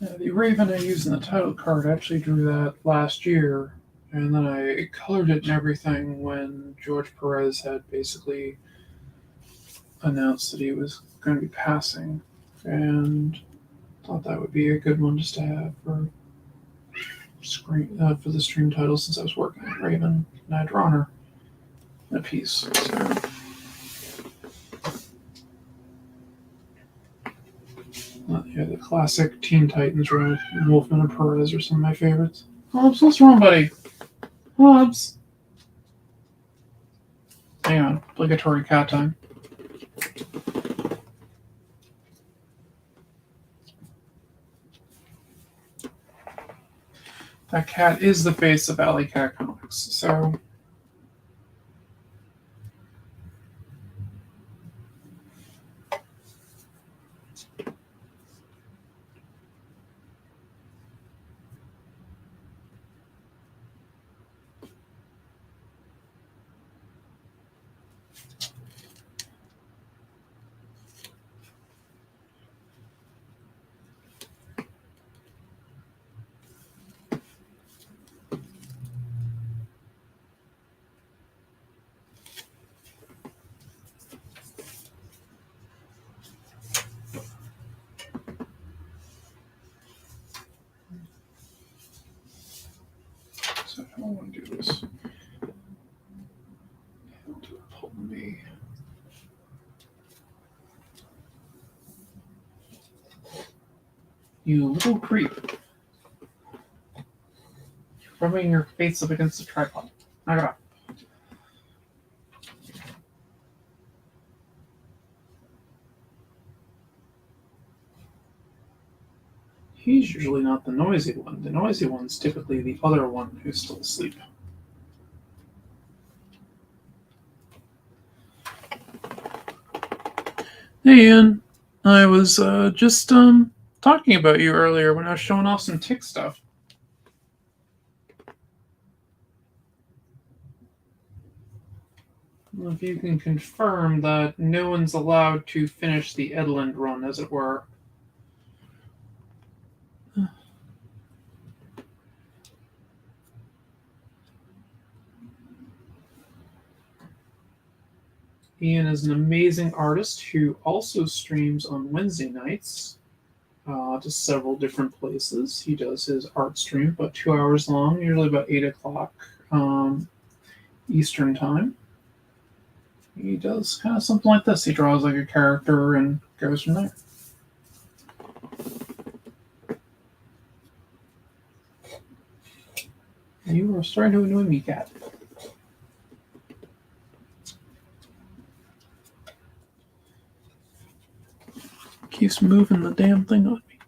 The raven I used in the title card, I actually drew that last year, and then I colored it and everything when George Perez had basically announced that he was going to be passing, and thought that would be a good one just to have for for the stream title since I was working on Raven and I'd drawn her in a piece. So. Yeah, the classic Teen Titans, right? Wolfman and Perez are some of my favorites. Hobbs, what's wrong, buddy? Hobbs. Hang on, obligatory cat time. That cat is the face of Alikat Comics, so... So I don't want to do this. It'll do a pull me. You little creep. You're rubbing your face up against the tripod. Knock it off. He's usually not the noisy one. The noisy one's typically the other one who's still asleep. Hey, Ian. I was just talking about you earlier when I was showing off some tick stuff. Well, if you can confirm that no one's allowed to finish the Edland run, as it were. Ian is an amazing artist who also streams on Wednesday nights to several different places. He does his art stream about 2 hours long, usually about 8 o'clock Eastern time. He does kind of something like this. He draws like a character and goes from there. You are starting to annoy me, cat. Keeps moving the damn thing on me.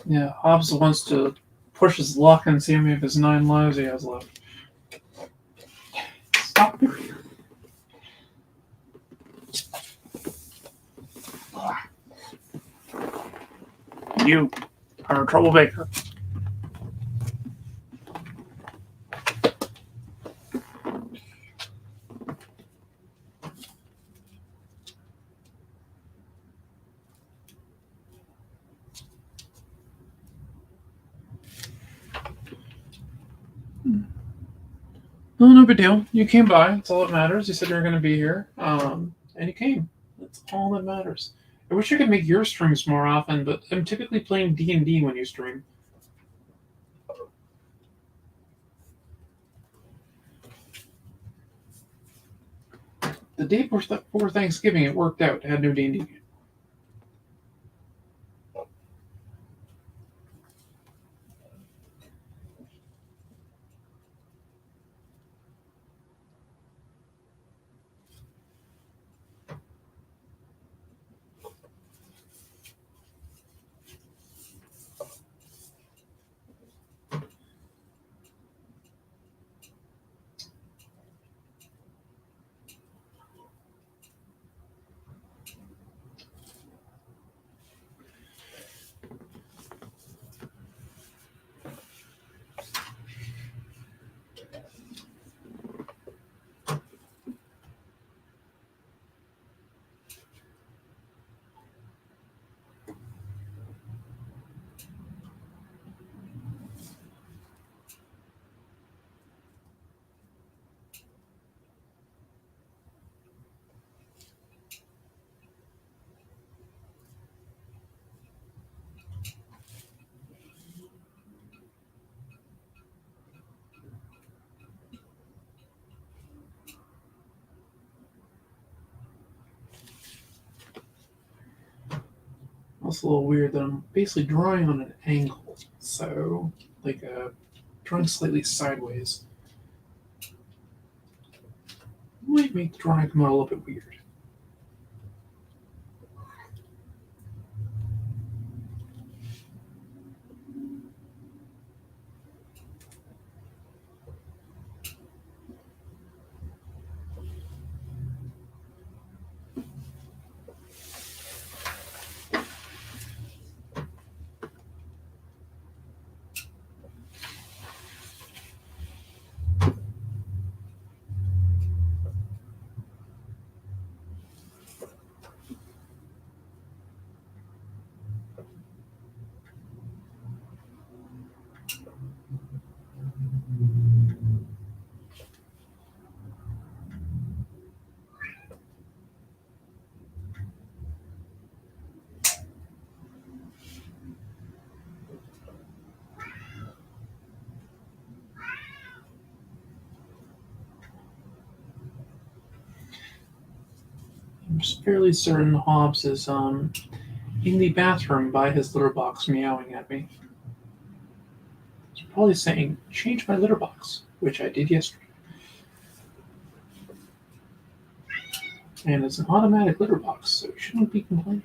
Yeah, Hobbs wants to push his luck and see how many of his 9 lives he has left. Stop doing it. You are a troublemaker. No big deal. You came by. That's all that matters. You said you were going to be here, and you came. That's all that matters. I wish I could make your streams more often, but I'm typically playing D&D when you stream. The day before Thanksgiving, it worked out. It had no D&D. looks a little weird that I'm basically drawing on an angle. So, like drawing slightly sideways might make drawing come out a little bit weird. I'm fairly certain Hobbs is in the bathroom by his litter box meowing at me. He's probably saying, change my litter box, which I did yesterday. And it's an automatic litter box, so you shouldn't be complaining.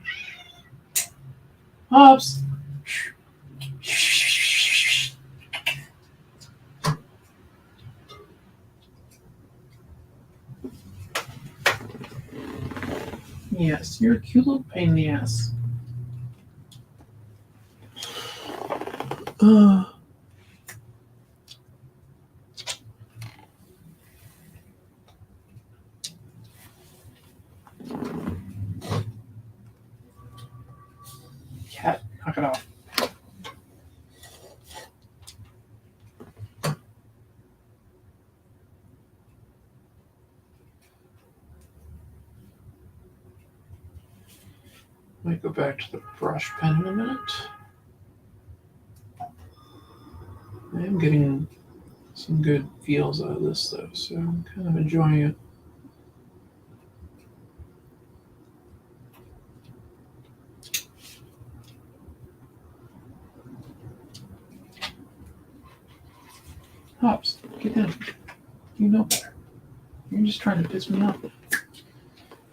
Hobbs! Yes, you're a cute little pain in the ass. Cat, knock it off. Might go back to the brush pen in a minute. I am getting some good feels out of this though, so I'm kind of enjoying it. Hobbs, get down. You know better. You're just trying to piss me off.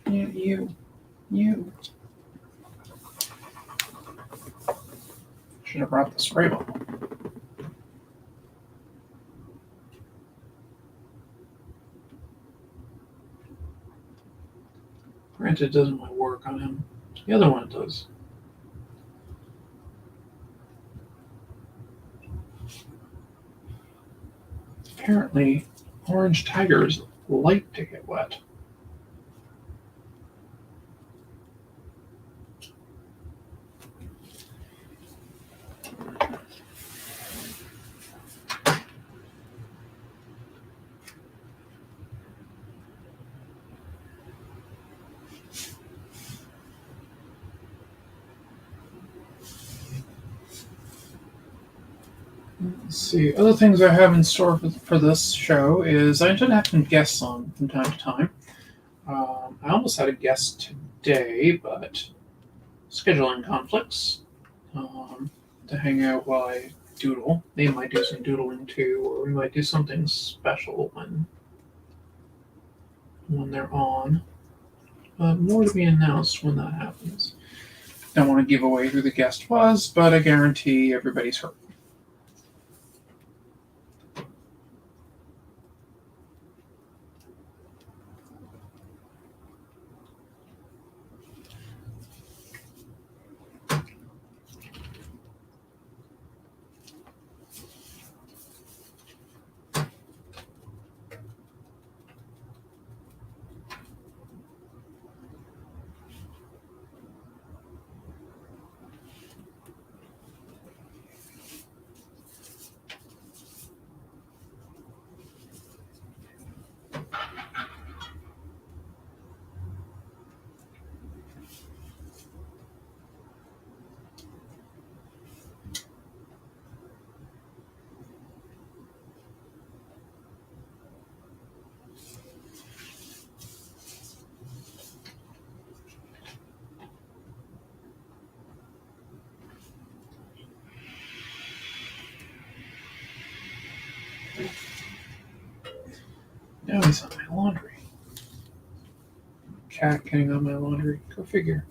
You. Should have brought the spray bottle. Granted, it doesn't really work on him. The other one does. Apparently, orange tigers like to get wet. Let's see. Other things I have in store for this show is I intend to have some guests on from time to time. I almost had a guest today, but scheduling conflicts to hang out while I doodle. They might do some doodling too, or we might do something special when they're on. But more to be announced when that happens. Don't want to give away who the guest was, but I guarantee everybody's heard. Now he's on my laundry. Cat getting on my laundry. Go figure.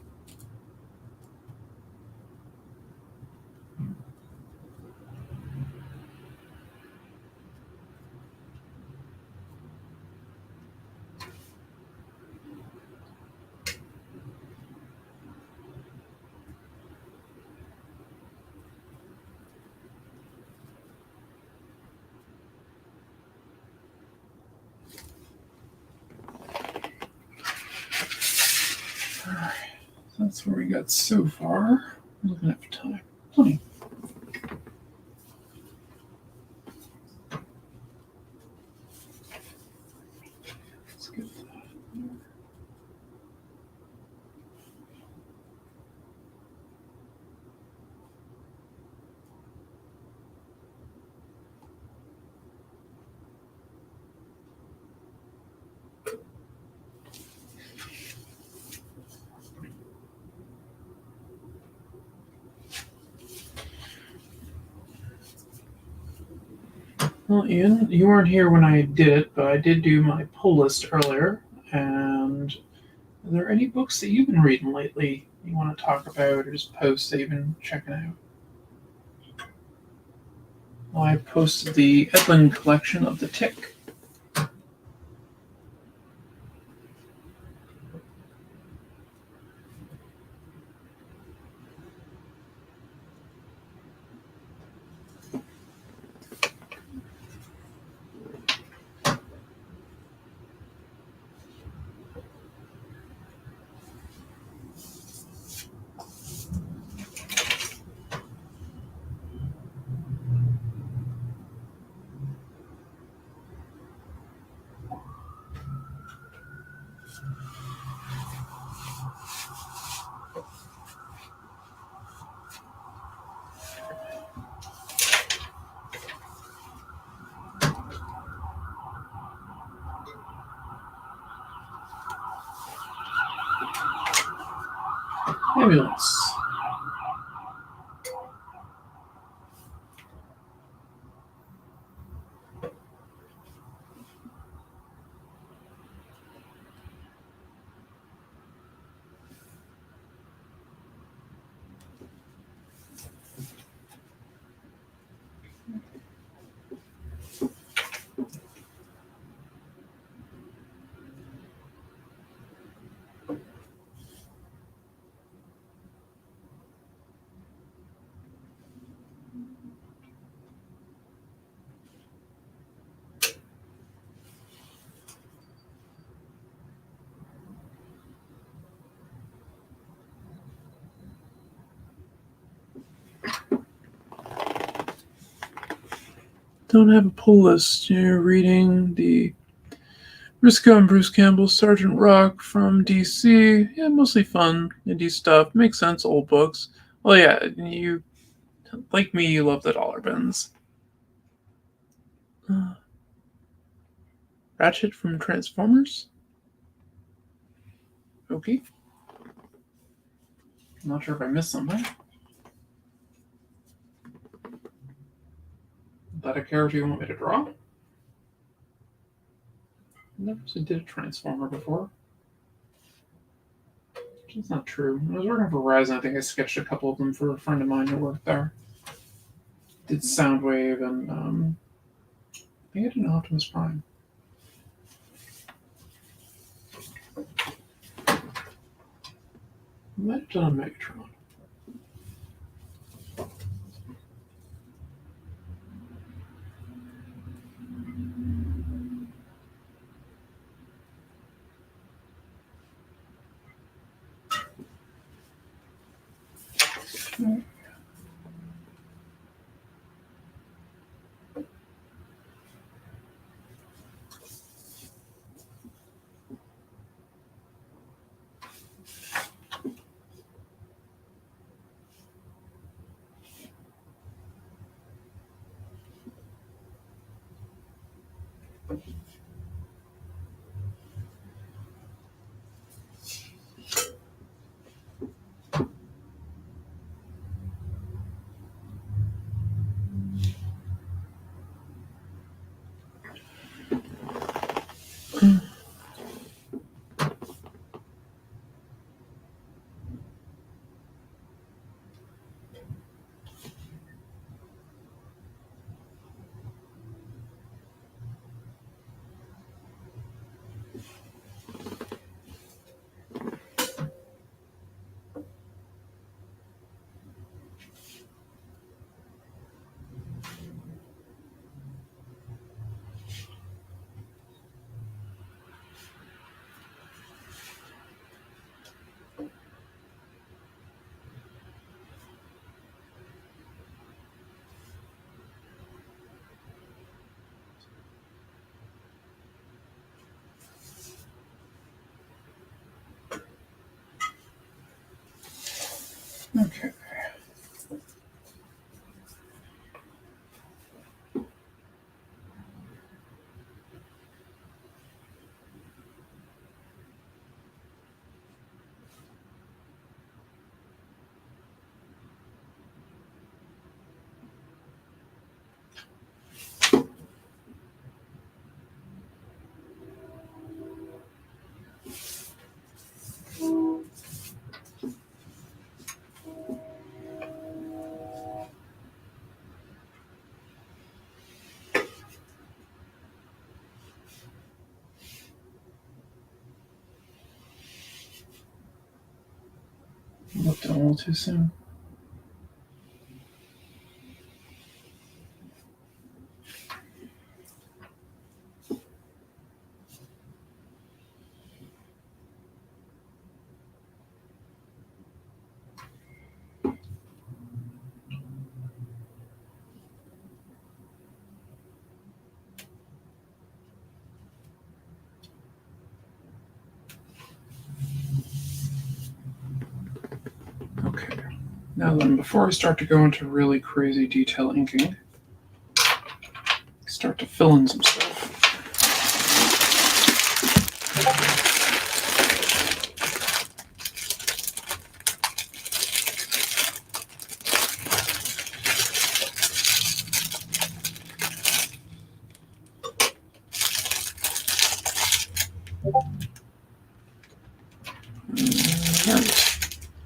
Alright, that's where we got so far. I'm looking at time. Plenty. Let's get that. Well, Ian, you weren't here when I did it, but I did do my pull list earlier. And are there any books that you've been reading lately you want to talk about, or just posts that you've been checking out? Well, I posted the Edlin collection of The Tick. Ambulance. Don't have a pull list. You're reading the Risco and Bruce Campbell's Sergeant Rock from DC. Yeah, mostly fun, indie stuff. Makes sense, old books. Well, yeah, you, like me, you love the dollar bins. Ratchet from Transformers? Okay. I'm not sure if I missed something. Is that a character you want me to draw? Never actually did a Transformer before. That's not true. When I was working for Verizon, I think I sketched a couple of them for a friend of mine who worked there. Did Soundwave and I think I did an Optimus Prime. I might have done a Megatron. Okay. Looked a little too soon. Okay. Now then, before I start to go into really crazy detail inking, start to fill in some stuff.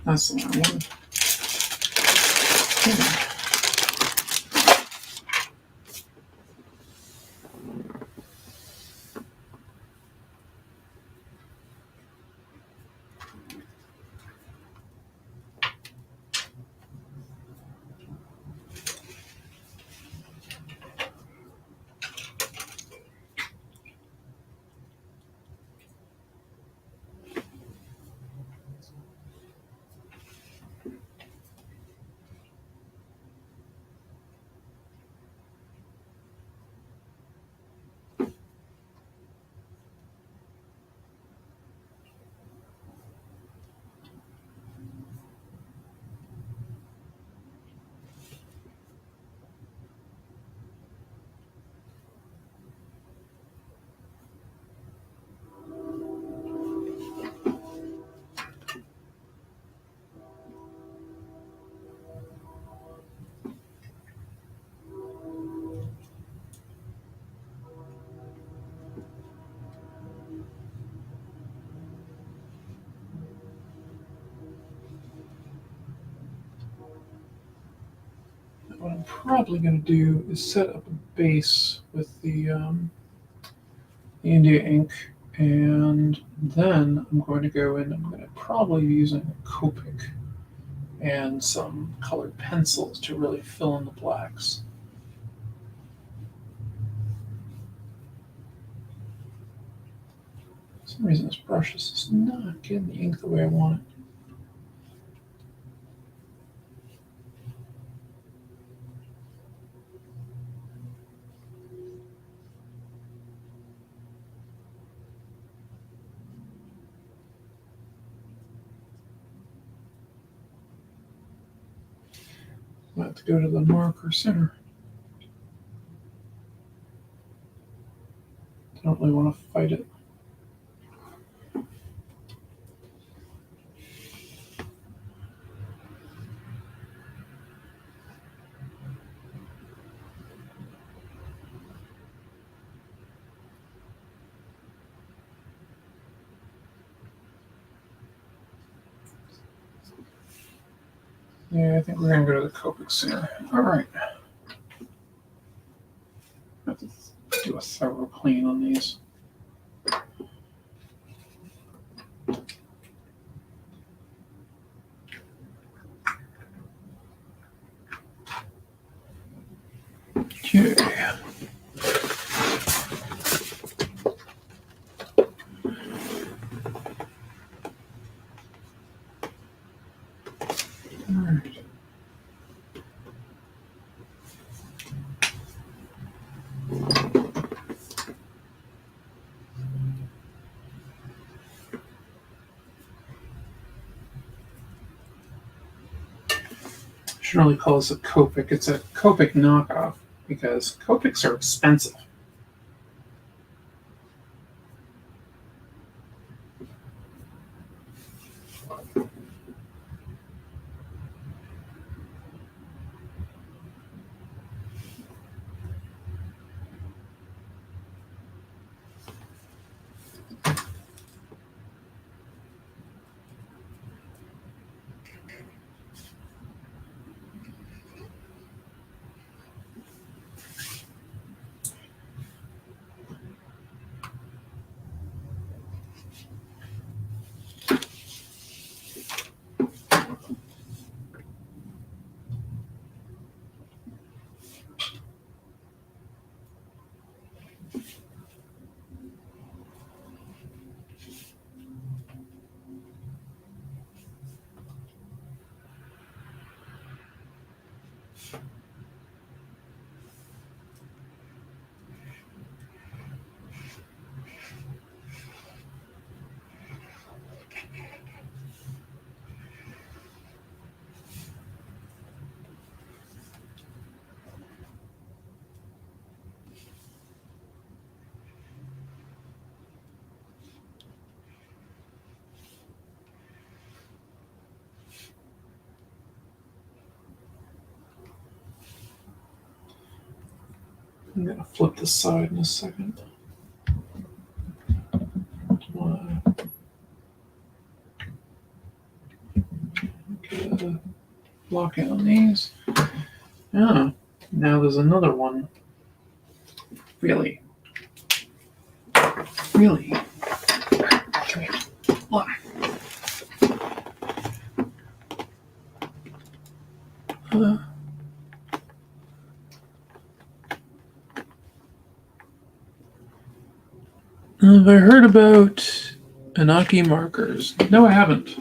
That's the one I wanted. What I'm probably going to do is set up a base with the India ink, and then I'm going to go in. I'm going to probably be using a Copic and some colored pencils to really fill in the blacks. For some reason, this brush is just not getting the ink the way I want it. I have to go to the marker center. I don't really want to fight it. Yeah, I think we're going to go to the Copic Center. All right. I have to do a thorough clean on these. Okay. All right. should really call this a Copic. It's a Copic knockoff because Copics are expensive. I'm going to flip this side in a second. Get a block out on these. Oh, now there's another one. Really? Really? Come here. Look. Have I heard about Anaki markers? No, I haven't.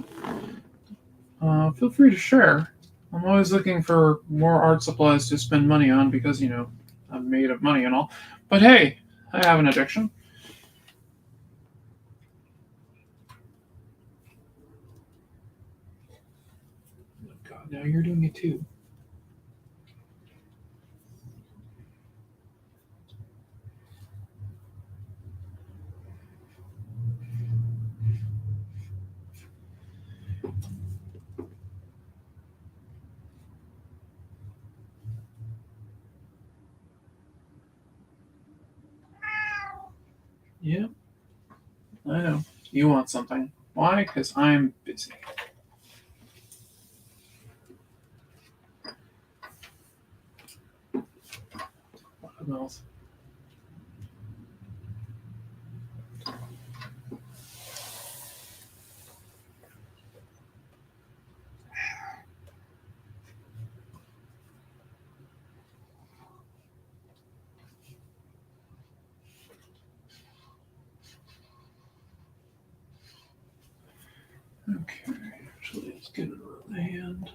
Feel free to share. I'm always looking for more art supplies to spend money on because, you know, I'm made of money and all. But hey, I have an addiction. Oh God, now you're doing it too. Yep, I know. You want something. Why? Because I'm busy. What else? Okay, actually, let's get it out of the hand.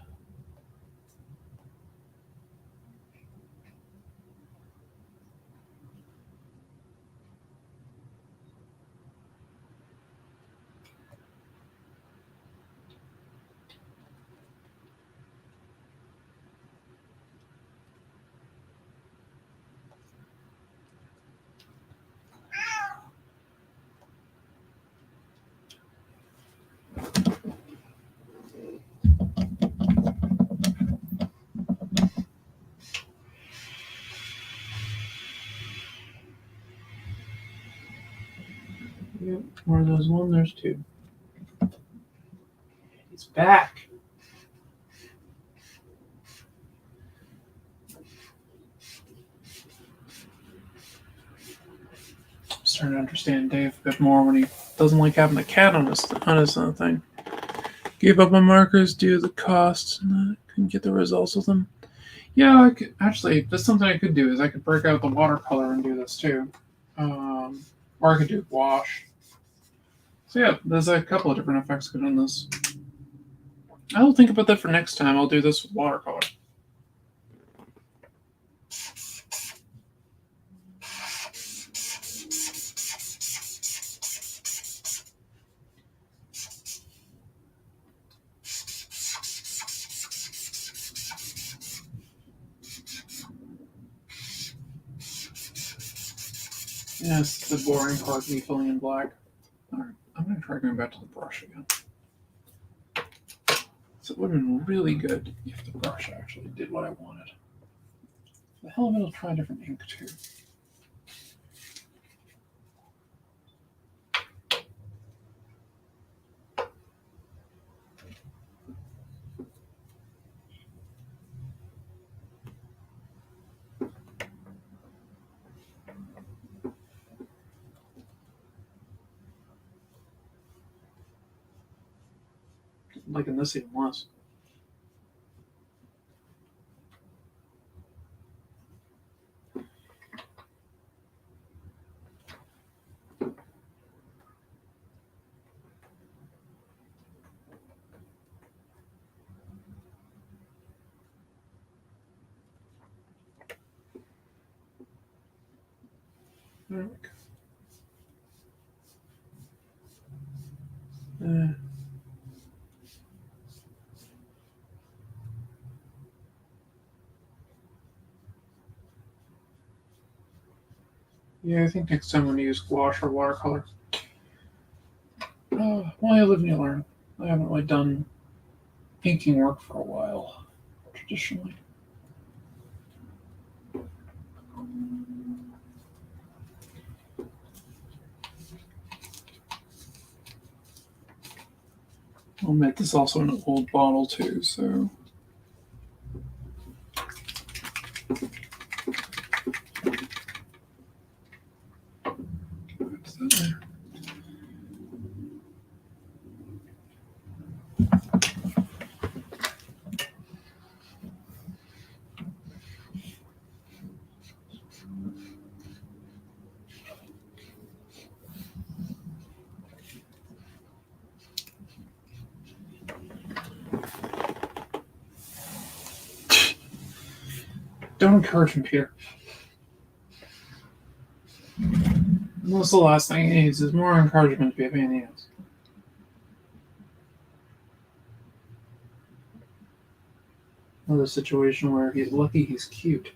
Yep, where there's one, there's two. He's back. I'm starting to understand Dave a bit more when he doesn't like having the cat on his thing. Gave up on markers due to the costs and couldn't get the results with them. Yeah, I could actually. That's something I could do. Is I could break out the watercolor and do this too, or I could do wash. So yeah, there's a couple of different effects good on this. I'll think about that for next time. I'll do this with watercolor. Yes, the boring part of me filling in black. Alright, I'm going to try going back to the brush again. So it would have been really good if the brush actually did what I wanted. For the hell of it, I'll try a different ink too. I'm liking this even less. There we go. Yeah, I think next time I'm going to use gouache or watercolor. Well, I live and you learn. I haven't really done inking work for a while, traditionally. I'll admit this is also an old bottle too, so. What's that there? Don't encourage him, Peter. That's the last thing he needs is more encouragement if anything else. Another situation where he's lucky he's cute.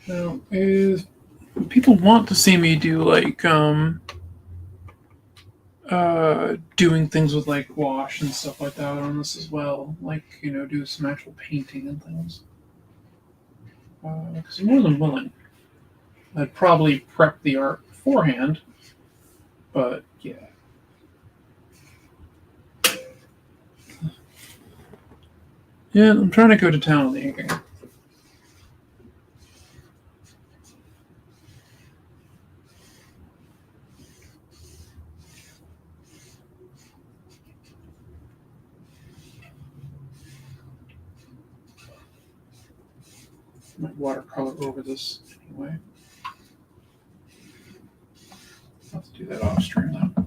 Now, if people want to see me do like doing things with like gouache and stuff like that on this as well, like do some actual painting and things. Because I'm more than willing. I'd probably prep the art beforehand, but yeah. Yeah, I'm trying to go to town on the inking. might watercolor over this anyway. I'll have to do that off stream though.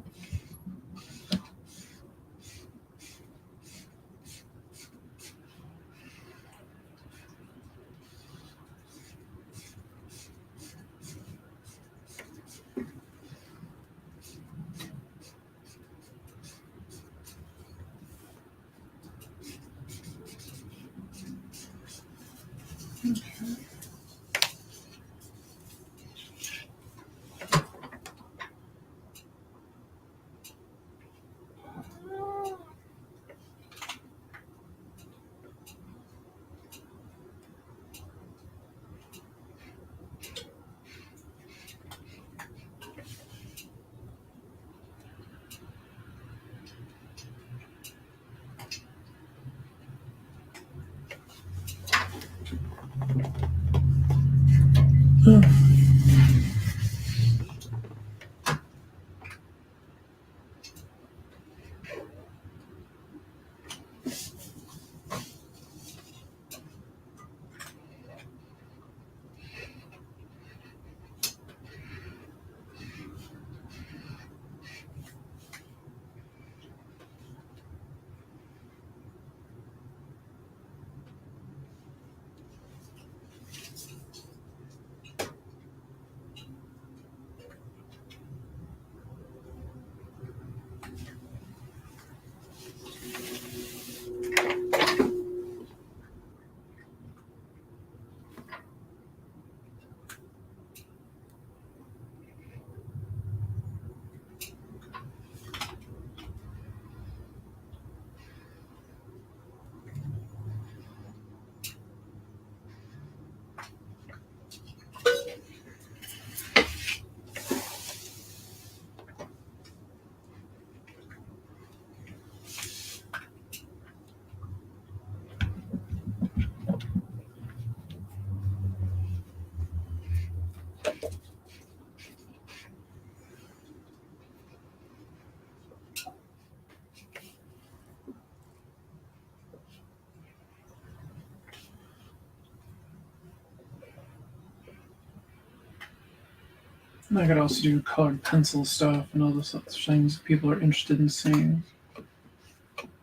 And I could also do colored pencil stuff and other such things that people are interested in seeing.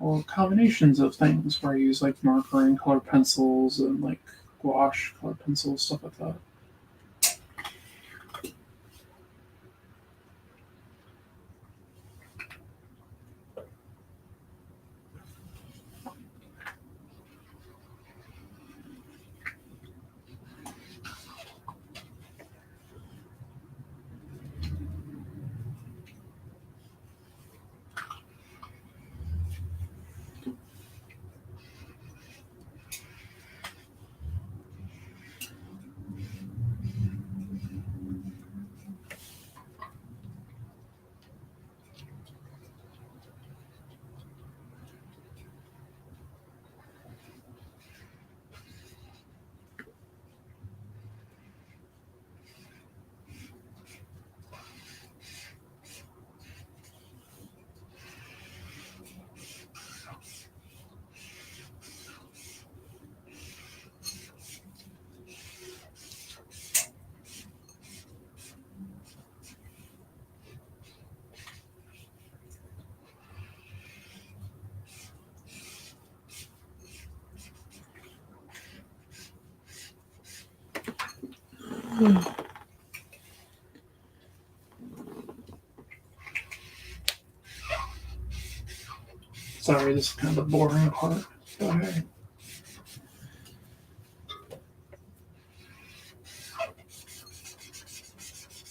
Or combinations of things where I use like marker and colored pencils and like gouache colored pencils, stuff like that. Sorry, this is kind of the boring part. Go ahead.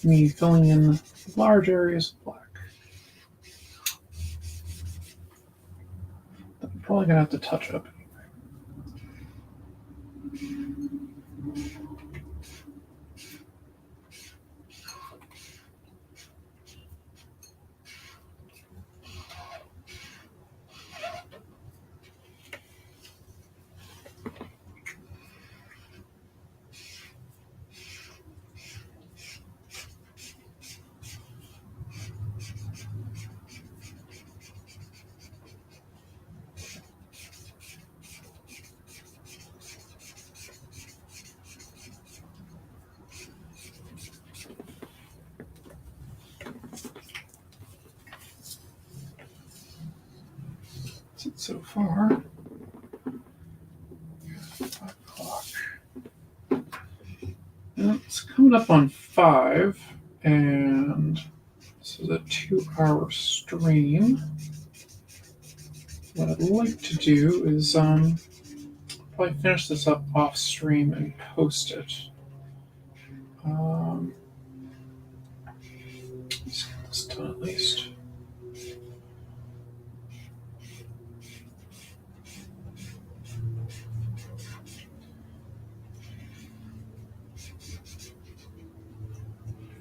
Me filling in large areas of black. I'm probably going to have to touch up. That's it so far. 5 o'clock. It's coming up on 5, and this is a 2-hour stream. What I'd like to do is probably finish this up off stream and post it. Let's get this done at least.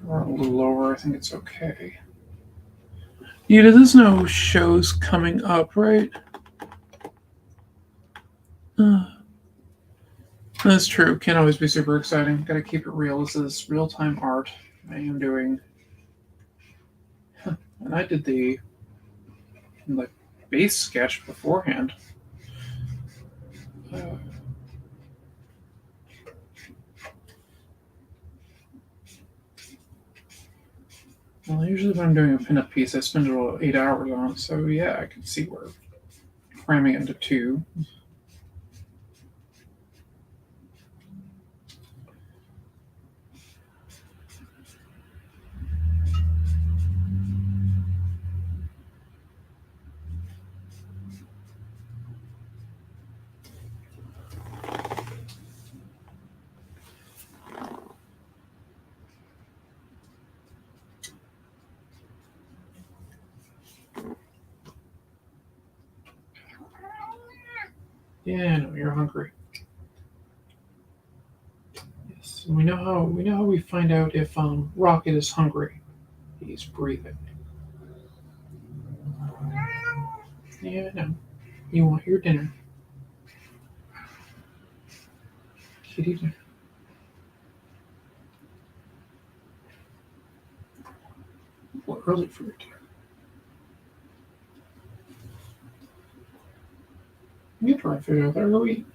Run a little lower, I think it's okay. Nita, there's no shows coming up, right? That's true. Can't always be super exciting. Gotta keep it real. This is real-time art I am doing. And I did the base sketch beforehand. Well, usually when I'm doing a pinup piece, I spend about 8 hours on it. So yeah, I can see where cramming it into 2. Yeah, no, you're hungry. Yes, we know how we find out if Rocket is hungry. He's breathing. Yeah, no. You want your dinner. Kitty dinner. Well, early for your dinner. You try to figure out there. Go eat.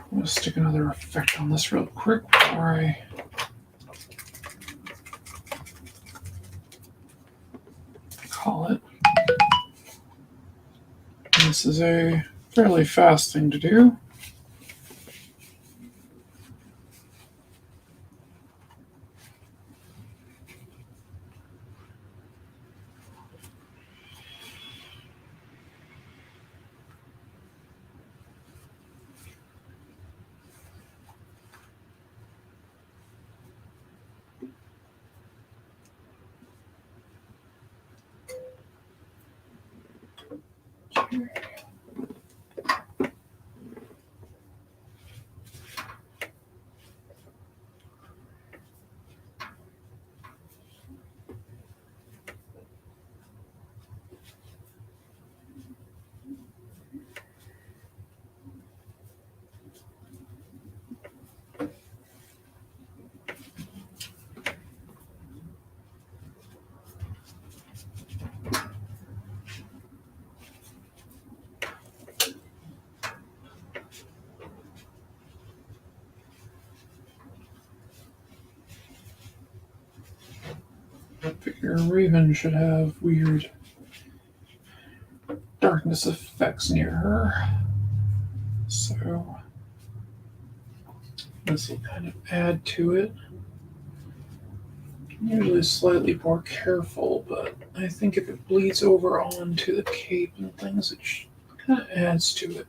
I'm going to stick another effect on this real quick before I call it. This is a fairly fast thing to do. I figure Raven should have weird darkness effects near her. So this will kind of add to it. Usually slightly more careful, but I think if it bleeds over onto the cape and things, it kind of adds to it.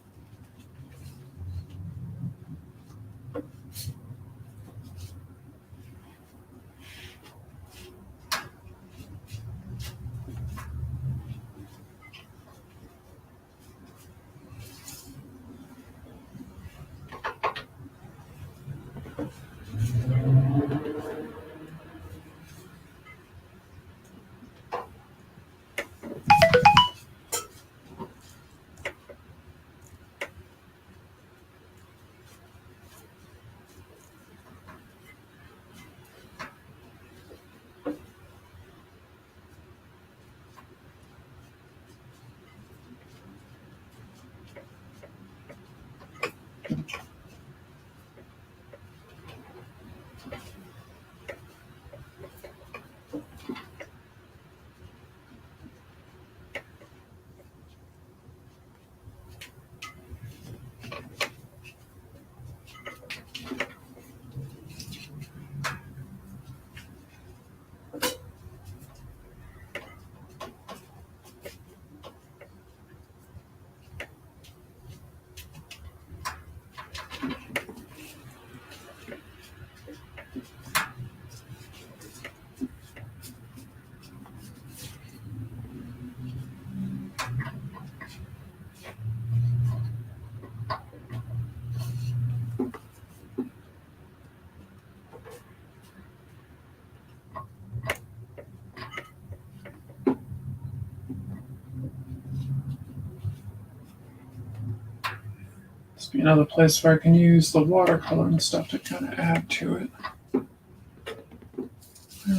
This be another place where I can use the watercolor and stuff to kind of add to it. All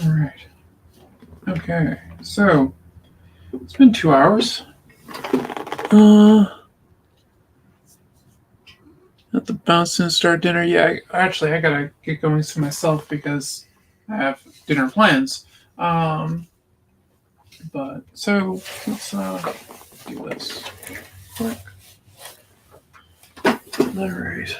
right. Okay, so it's been 2 hours. At the bounce and start dinner. Yeah, I gotta get going to myself because I have dinner plans. But so let's do this quick. All right.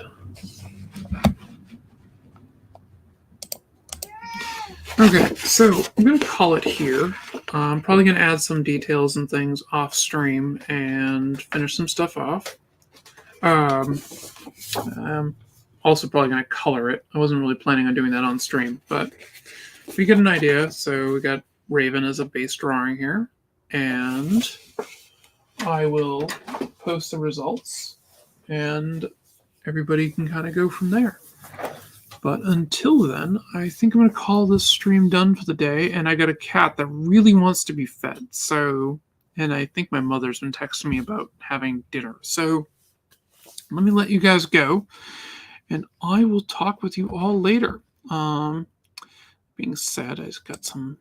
Okay, so I'm gonna call it here. I'm probably gonna add some details and things off stream and finish some stuff off. I'm also probably going to color it. I wasn't really planning on doing that on stream, but we get an idea. So we got Raven as a base drawing here, and I will post the results, and everybody can kind of go from there. But until then, I think I'm going to call this stream done for the day, and I got a cat that really wants to be fed. So, and I think my mother's been texting me about having dinner. So let me let you guys go, and I will talk with you all later. Being said, I just got some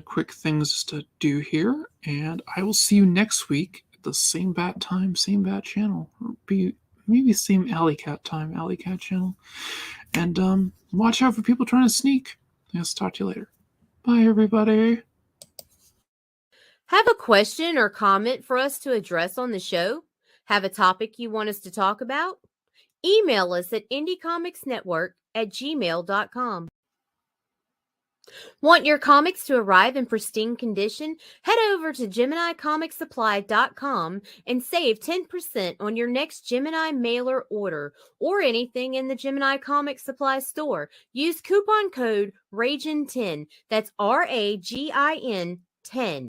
quick things to do here, and I will see you next week at the same bat time, same bat channel. Or maybe same Alikat time, Alikat channel. And watch out for people trying to sneak. I'll talk to you later. Bye, everybody.
Have a question or comment for us to address on the show? Have a topic you want us to talk about? Email us at indiecomicsnetwork@gmail.com. Want your comics to arrive in pristine condition? Head over to GeminiComicSupply.com and save 10% on your next Gemini mailer order or anything in the Gemini Comic Supply store. Use coupon code RAGIN10. That's RAGIN 10.